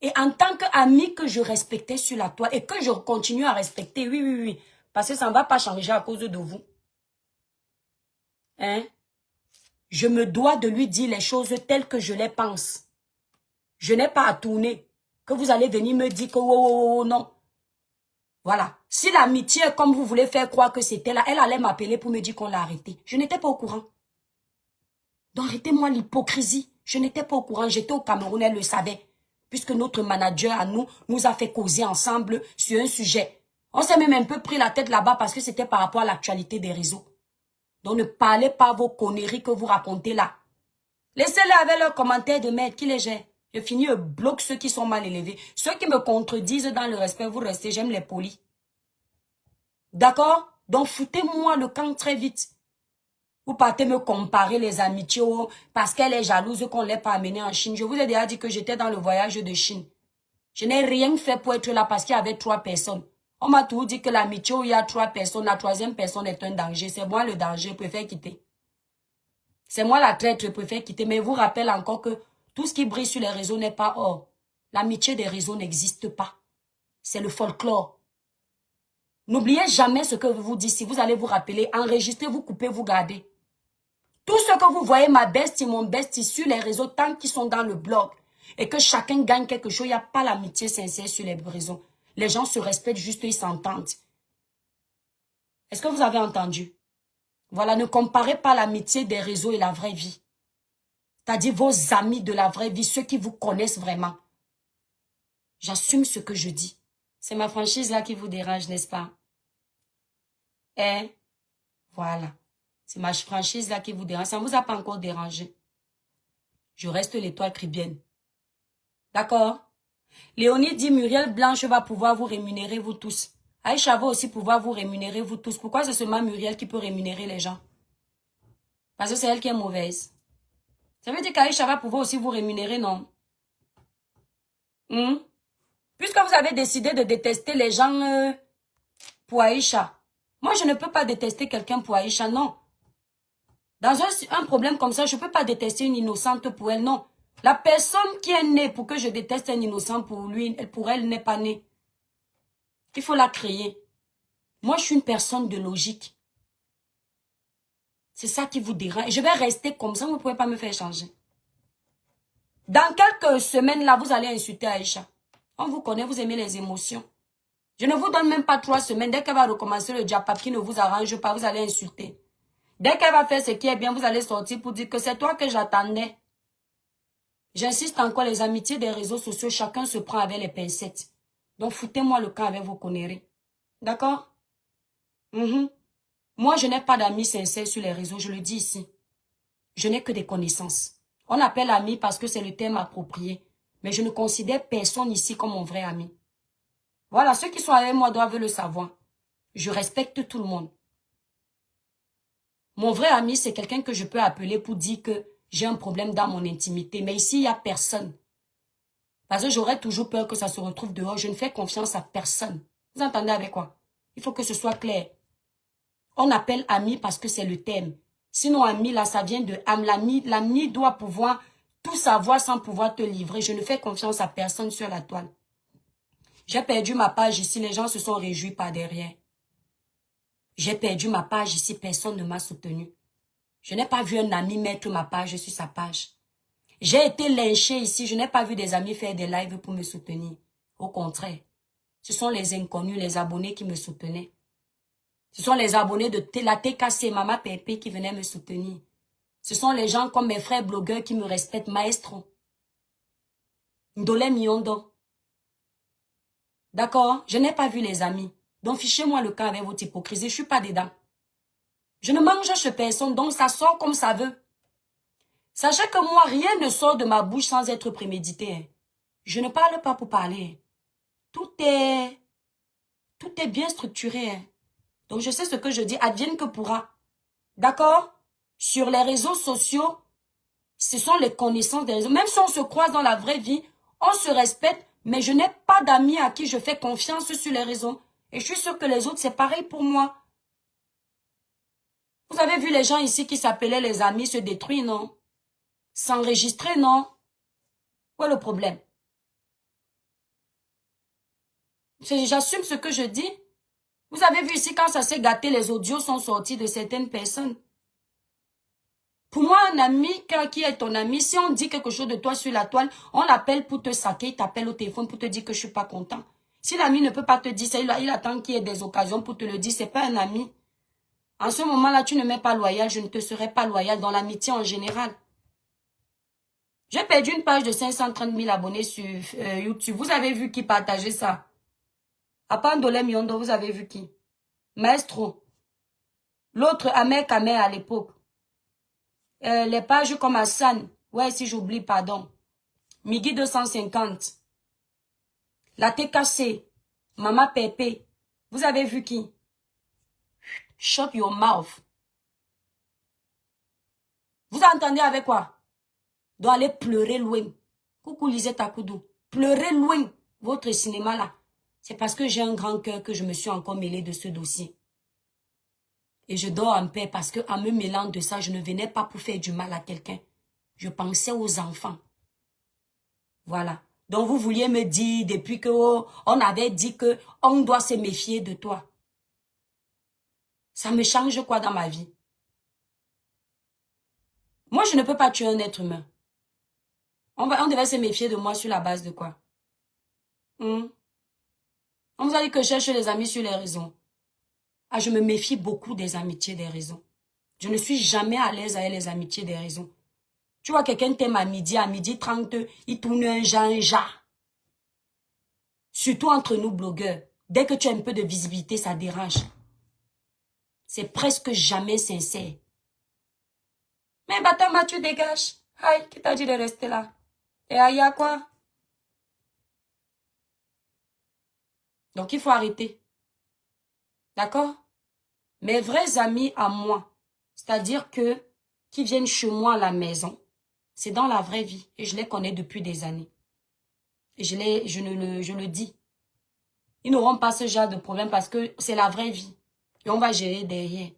Et en tant qu'ami que je respectais sur la toile et que je continue à respecter, oui. Parce que ça ne va pas changer à cause de vous. Hein? Je me dois de lui dire les choses telles que je les pense. Je n'ai pas à tourner. Que vous allez venir me dire que oh, non. Voilà. Si l'amitié, comme vous voulez faire croire que c'était là, elle allait m'appeler pour me dire qu'on l'a arrêté. Je n'étais pas au courant. Donc arrêtez-moi l'hypocrisie. Je n'étais pas au courant. J'étais au Cameroun, elle le savait. Puisque notre manager à nous a fait causer ensemble sur un sujet. On s'est même un peu pris la tête là-bas parce que c'était par rapport à l'actualité des réseaux. Donc ne parlez pas vos conneries que vous racontez là. Laissez-les avec leurs commentaires de merde qui les gèrent. Je finis, je bloque ceux qui sont mal élevés. Ceux qui me contredisent dans le respect, vous restez, j'aime les polis. D'accord? Donc foutez-moi le camp très vite. Vous partez me comparer les amitiés parce qu'elle est jalouse qu'on ne l'ait pas amenée en Chine. Je vous ai déjà dit que j'étais dans le voyage de Chine. Je n'ai rien fait pour être là parce qu'il y avait 3 personnes. On m'a toujours dit que l'amitié où il y a 3 personnes, la 3e personne est un danger. C'est moi le danger, je préfère quitter. C'est moi la traître, je préfère quitter. Mais je vous rappelle encore que tout ce qui brille sur les réseaux n'est pas or. L'amitié des réseaux n'existe pas. C'est le folklore. N'oubliez jamais ce que je vous dis. Si vous allez vous rappeler, enregistrez, vous coupez, vous gardez. Tout ce que vous voyez, ma bestie, mon bestie, sur les réseaux, tant qu'ils sont dans le blog, et que chacun gagne quelque chose, il n'y a pas l'amitié sincère sur les réseaux. Les gens se respectent juste, ils s'entendent. Est-ce que vous avez entendu? Voilà, ne comparez pas l'amitié des réseaux et la vraie vie. C'est-à-dire vos amis de la vraie vie, ceux qui vous connaissent vraiment. J'assume ce que je dis. C'est ma franchise là qui vous dérange, n'est-ce pas? Voilà. C'est ma franchise là qui vous dérange. Ça ne vous a pas encore dérangé. Je reste l'étoile cribienne. D'accord? Léonie dit, Muriel Blanche va pouvoir vous rémunérer vous tous. Aïcha va aussi pouvoir vous rémunérer vous tous. Pourquoi c'est seulement Muriel qui peut rémunérer les gens? Parce que c'est elle qui est mauvaise. Ça veut dire qu'Aïcha va pouvoir aussi vous rémunérer, non? Puisque vous avez décidé de détester les gens pour Aïcha. Moi, je ne peux pas détester quelqu'un pour Aïcha, non. Dans un problème comme ça, je ne peux pas détester une innocente pour elle, non. La personne qui est née pour que je déteste un innocent pour elle n'est pas née. Il faut la créer. Moi, je suis une personne de logique. C'est ça qui vous dérange. Je vais rester comme ça, vous ne pouvez pas me faire changer. Dans quelques semaines, là, vous allez insulter Aïcha. On vous connaît, vous aimez les émotions. Je ne vous donne même pas 3 semaines. Dès qu'elle va recommencer le diapap qui ne vous arrange pas, vous allez insulter. Dès qu'elle va faire ce qui est bien, vous allez sortir pour dire que c'est toi que j'attendais. J'insiste encore, les amitiés des réseaux sociaux, chacun se prend avec les pincettes. Donc, foutez-moi le camp avec vos conneries. D'accord? Moi, je n'ai pas d'amis sincères sur les réseaux, je le dis ici. Je n'ai que des connaissances. On appelle ami parce que c'est le terme approprié. Mais je ne considère personne ici comme mon vrai ami. Voilà, ceux qui sont avec moi doivent le savoir. Je respecte tout le monde. Mon vrai ami, c'est quelqu'un que je peux appeler pour dire que j'ai un problème dans mon intimité. Mais ici, il n'y a personne. Parce que j'aurais toujours peur que ça se retrouve dehors. Je ne fais confiance à personne. Vous entendez avec quoi? Il faut que ce soit clair. On appelle ami parce que c'est le thème. Sinon, ami, là, ça vient de âme. L'ami doit pouvoir tout savoir sans pouvoir te livrer. Je ne fais confiance à personne sur la toile. J'ai perdu ma page ici. Les gens se sont réjouis par derrière. J'ai perdu ma page ici. Personne ne m'a soutenu. Je n'ai pas vu un ami mettre ma page sur sa page. J'ai été lynché ici. Je n'ai pas vu des amis faire des lives pour me soutenir. Au contraire. Ce sont les inconnus, les abonnés qui me soutenaient. Ce sont les abonnés de la TKC, Mama Pepe, qui venaient me soutenir. Ce sont les gens comme mes frères blogueurs qui me respectent, Maestro. Ndole Miondo. D'accord? Je n'ai pas vu les amis. Donc fichez-moi le camp avec votre hypocrisie. Je ne suis pas dedans. Je ne mange chez personne, donc ça sort comme ça veut. Sachez que moi, rien ne sort de ma bouche sans être prémédité. Hein. Je ne parle pas pour parler. Tout est bien structuré. Hein. Donc je sais ce que je dis, advienne que pourra. D'accord? Sur les réseaux sociaux, ce sont les connaissances des réseaux. Même si on se croise dans la vraie vie, on se respecte, mais je n'ai pas d'amis à qui je fais confiance sur les réseaux. Et je suis sûre que les autres, c'est pareil pour moi. Vous avez vu les gens ici qui s'appelaient les amis se détruire, non? S'enregistrer, non? Où est le problème? J'assume ce que je dis. Vous avez vu ici, quand ça s'est gâté, les audios sont sortis de certaines personnes. Pour moi, un ami, qui est ton ami, si on dit quelque chose de toi sur la toile, on l'appelle pour te saquer, il t'appelle au téléphone pour te dire que je suis pas content. Si l'ami ne peut pas te dire ça, il attend qu'il y ait des occasions pour te le dire, c'est pas un ami. En ce moment-là, tu ne m'es pas loyal, je ne te serai pas loyal dans l'amitié en général. J'ai perdu une page de 530 000 abonnés sur YouTube. Vous avez vu qui partageait ça? À part Ndole Miondo, vous avez vu qui? Maestro. L'autre, Amer Kamer à l'époque. Les pages comme Hassan. Ouais, si j'oublie, pardon. Migi 250. La TKC. Mama Pepe. Vous avez vu qui? Shut your mouth. Vous entendez avec quoi? Doit aller pleurer loin. Coucou Lisette Akoudou. Pleurez loin votre cinéma là. C'est parce que j'ai un grand cœur que je me suis encore mêlée de ce dossier. Et je dors en paix parce qu'en me mêlant de ça, je ne venais pas pour faire du mal à quelqu'un. Je pensais aux enfants. Voilà. Donc vous vouliez me dire depuis que on avait dit que on doit se méfier de toi. Ça me change quoi dans ma vie? Moi, je ne peux pas tuer un être humain. On devait se méfier de moi sur la base de quoi? On vous a dit que je cherche les amis sur les réseaux. Ah, je me méfie beaucoup des amitiés des réseaux. Je ne suis jamais à l'aise avec les amitiés des réseaux. Tu vois, quelqu'un t'aime à midi 30, il tourne un genre. Surtout entre nous blogueurs. Dès que tu as un peu de visibilité, ça dérange. C'est presque jamais sincère. Mais Batama, tu dégages. Aïe, qui t'a dit de rester là? Et aïe, à quoi? Donc, il faut arrêter. D'accord? Mes vrais amis à moi, c'est-à-dire que, qui viennent chez moi à la maison, c'est dans la vraie vie. Et je les connais depuis des années. Et je le dis. Ils n'auront pas ce genre de problème parce que c'est la vraie vie. Et on va gérer derrière.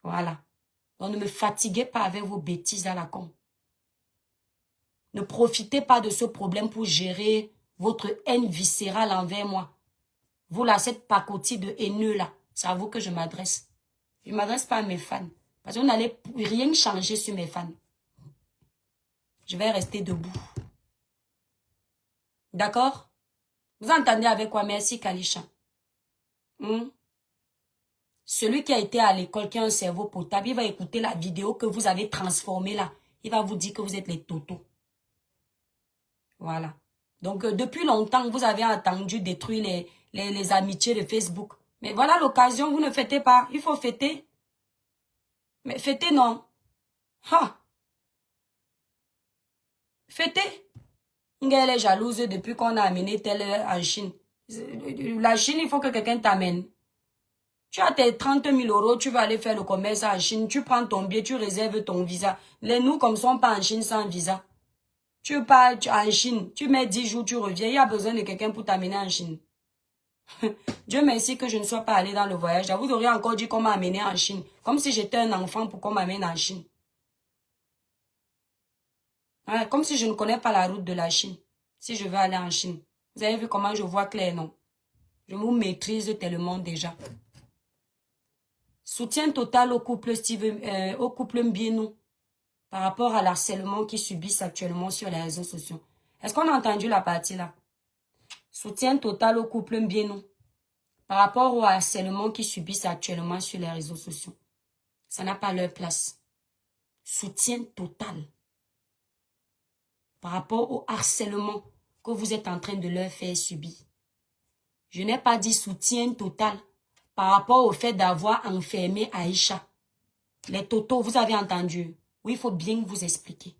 Voilà. Donc ne me fatiguez pas avec vos bêtises à la con. Ne profitez pas de ce problème pour gérer votre haine viscérale envers moi. Vous là, cette pacotille de haineux là, c'est à vous que je m'adresse. Je ne m'adresse pas à mes fans. Parce que vous n'allez rien changer sur mes fans. Je vais rester debout. D'accord? Vous entendez avec quoi? Merci Kalisha. Celui qui a été à l'école, qui a un cerveau potable, il va écouter la vidéo que vous avez transformée là. Il va vous dire que vous êtes les totos. Voilà. Donc, depuis longtemps, vous avez entendu détruire les amitiés de Facebook. Mais voilà l'occasion, vous ne fêtez pas. Il faut fêter. Mais fêter, non. Ha! Fêter. Elle est jalouse depuis qu'on a amené tel en Chine. La Chine, il faut que quelqu'un t'amène. Tu as tes 30 000 €, tu vas aller faire le commerce en Chine, tu prends ton billet, tu réserves ton visa. Nous, comme ça, on part en Chine sans visa. Tu pars en Chine, tu mets 10 jours, tu reviens, il y a besoin de quelqu'un pour t'amener en Chine. Dieu merci que je ne sois pas allée dans le voyage. Vous auriez encore dit qu'on m'a amené en Chine. Comme si j'étais un enfant pour qu'on m'amène en Chine. Ouais, comme si je ne connais pas la route de la Chine. Si je veux aller en Chine. Vous avez vu comment je vois clair, non? Je vous maîtrise tellement déjà. Soutien total au couple Mbienou par rapport à l'harcèlement qu'ils subissent actuellement sur les réseaux sociaux. Est-ce qu'on a entendu la partie là? Soutien total au couple Mbienou par rapport au harcèlement qu'ils subissent actuellement sur les réseaux sociaux. Ça n'a pas leur place. Soutien total par rapport au harcèlement que vous êtes en train de leur faire subir. Je n'ai pas dit soutien total par rapport au fait d'avoir enfermé Aïcha. Les totos, vous avez entendu? Oui, il faut bien vous expliquer.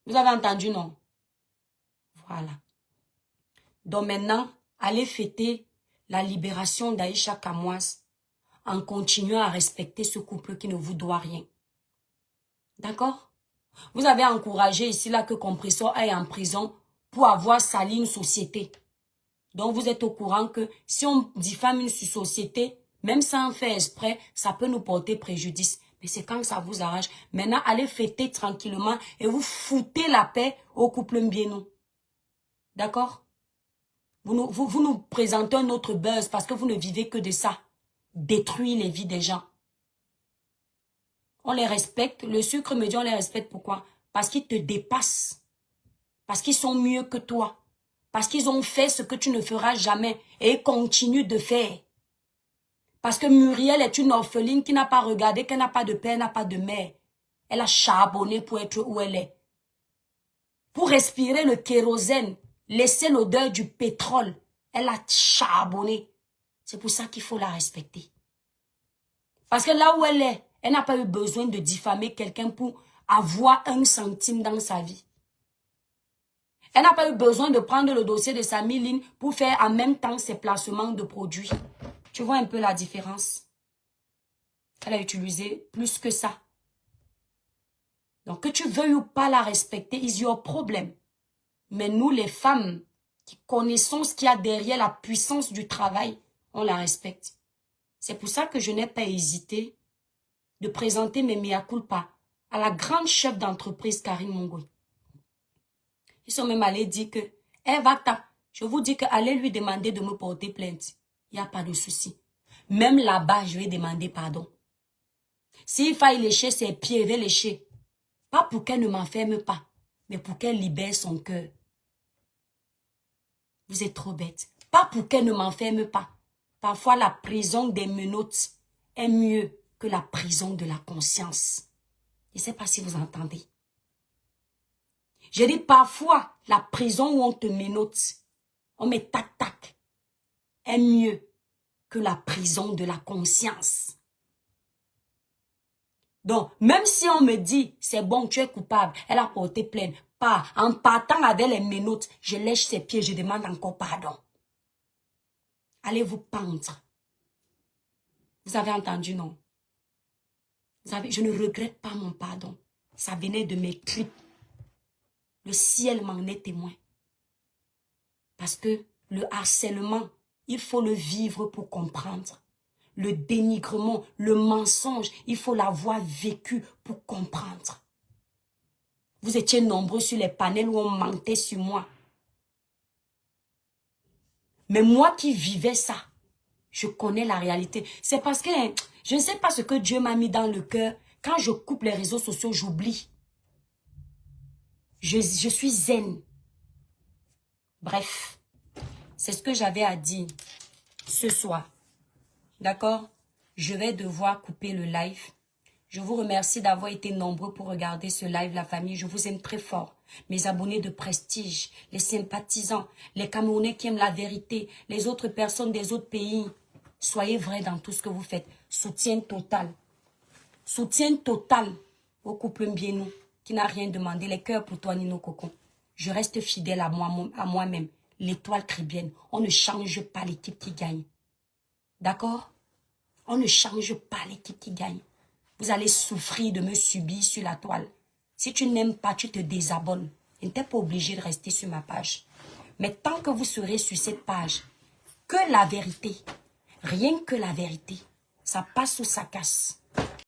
Vous avez entendu, non? Voilà. Donc maintenant, allez fêter la libération d'Aïcha Kamoise en continuant à respecter ce couple qui ne vous doit rien. D'accord? Vous avez encouragé ici là que Compressor aille en prison pour avoir sali une société. Donc vous êtes au courant que si on diffame une société, même sans faire exprès, ça peut nous porter préjudice. Mais c'est quand ça vous arrache. Maintenant, allez fêter tranquillement et vous foutez la paix au couple Mbienou. D'accord? Vous nous présentez un autre buzz parce que vous ne vivez que de ça. Détruire les vies des gens. On les respecte. Le sucre me dit on les respecte. Pourquoi? Parce qu'ils te dépassent. Parce qu'ils sont mieux que toi. Parce qu'ils ont fait ce que tu ne feras jamais. Et ils continuent de faire. Parce que Muriel est une orpheline qui n'a pas regardé, qu'elle n'a pas de père, n'a pas de mère. Elle a charbonné pour être où elle est. Pour respirer le kérosène, laisser l'odeur du pétrole. Elle a charbonné. C'est pour ça qu'il faut la respecter. Parce que là où elle est, elle n'a pas eu besoin de diffamer quelqu'un pour avoir 1 centime dans sa vie. Elle n'a pas eu besoin de prendre le dossier de sa Miline pour faire en même temps ses placements de produits. Tu vois un peu la différence? Elle a utilisé plus que ça. Donc que tu veuilles ou pas la respecter, is your problème. Mais nous les femmes, connaissance qu'il y a derrière la puissance du travail, on la respecte. C'est pour ça que je n'ai pas hésité de présenter mes mea culpa à la grande chef d'entreprise Karine Mongoy. Ils sont même allés dire que, je vous dis que allez lui demander de me porter plainte. Il n'y a pas de souci. Même là-bas, je vais demander pardon. S'il faille lécher ses pieds, il va lécher. Pas pour qu'elle ne m'enferme pas, mais pour qu'elle libère son cœur. Vous êtes trop bête. Pas pour qu'elle ne m'enferme pas. Parfois, la prison des menottes est mieux que la prison de la conscience. Je ne sais pas si vous entendez. Je dis parfois, la prison où on te menotte, on met tac-tac, est mieux que la prison de la conscience. Donc, même si on me dit, c'est bon, tu es coupable, elle a porté plainte, pas, en partant avec les menottes, je lèche ses pieds, je demande encore pardon. Allez vous pendre. Vous avez entendu, non? Je ne regrette pas mon pardon. Ça venait de mes tripes. Le ciel m'en est témoin. Parce que le harcèlement, il faut le vivre pour comprendre. Le dénigrement, le mensonge, il faut l'avoir vécu pour comprendre. Vous étiez nombreux sur les panels où on mentait sur moi. Mais moi qui vivais ça, je connais la réalité. C'est parce que je ne sais pas ce que Dieu m'a mis dans le cœur. Quand je coupe les réseaux sociaux, j'oublie. Je suis zen. Bref, c'est ce que j'avais à dire ce soir. D'accord? Je vais devoir couper le live. Je vous remercie d'avoir été nombreux pour regarder ce live, la famille. Je vous aime très fort. Mes abonnés de prestige, les sympathisants, les Camerounais qui aiment la vérité, les autres personnes des autres pays. Soyez vrais dans tout ce que vous faites. Soutien total. Soutien total au couple Mbienou qui n'a rien demandé. Les cœurs pour toi, Nino Coco. Je reste fidèle à moi-même. L'étoile cribienne. On ne change pas l'équipe qui gagne. D'accord? On ne change pas l'équipe qui gagne. Vous allez souffrir de me subir sur la toile. Si tu n'aimes pas, tu te désabonnes. Tu n'es pas obligé de rester sur ma page. Mais tant que vous serez sur cette page, que la vérité, rien que la vérité, ça passe ou ça casse.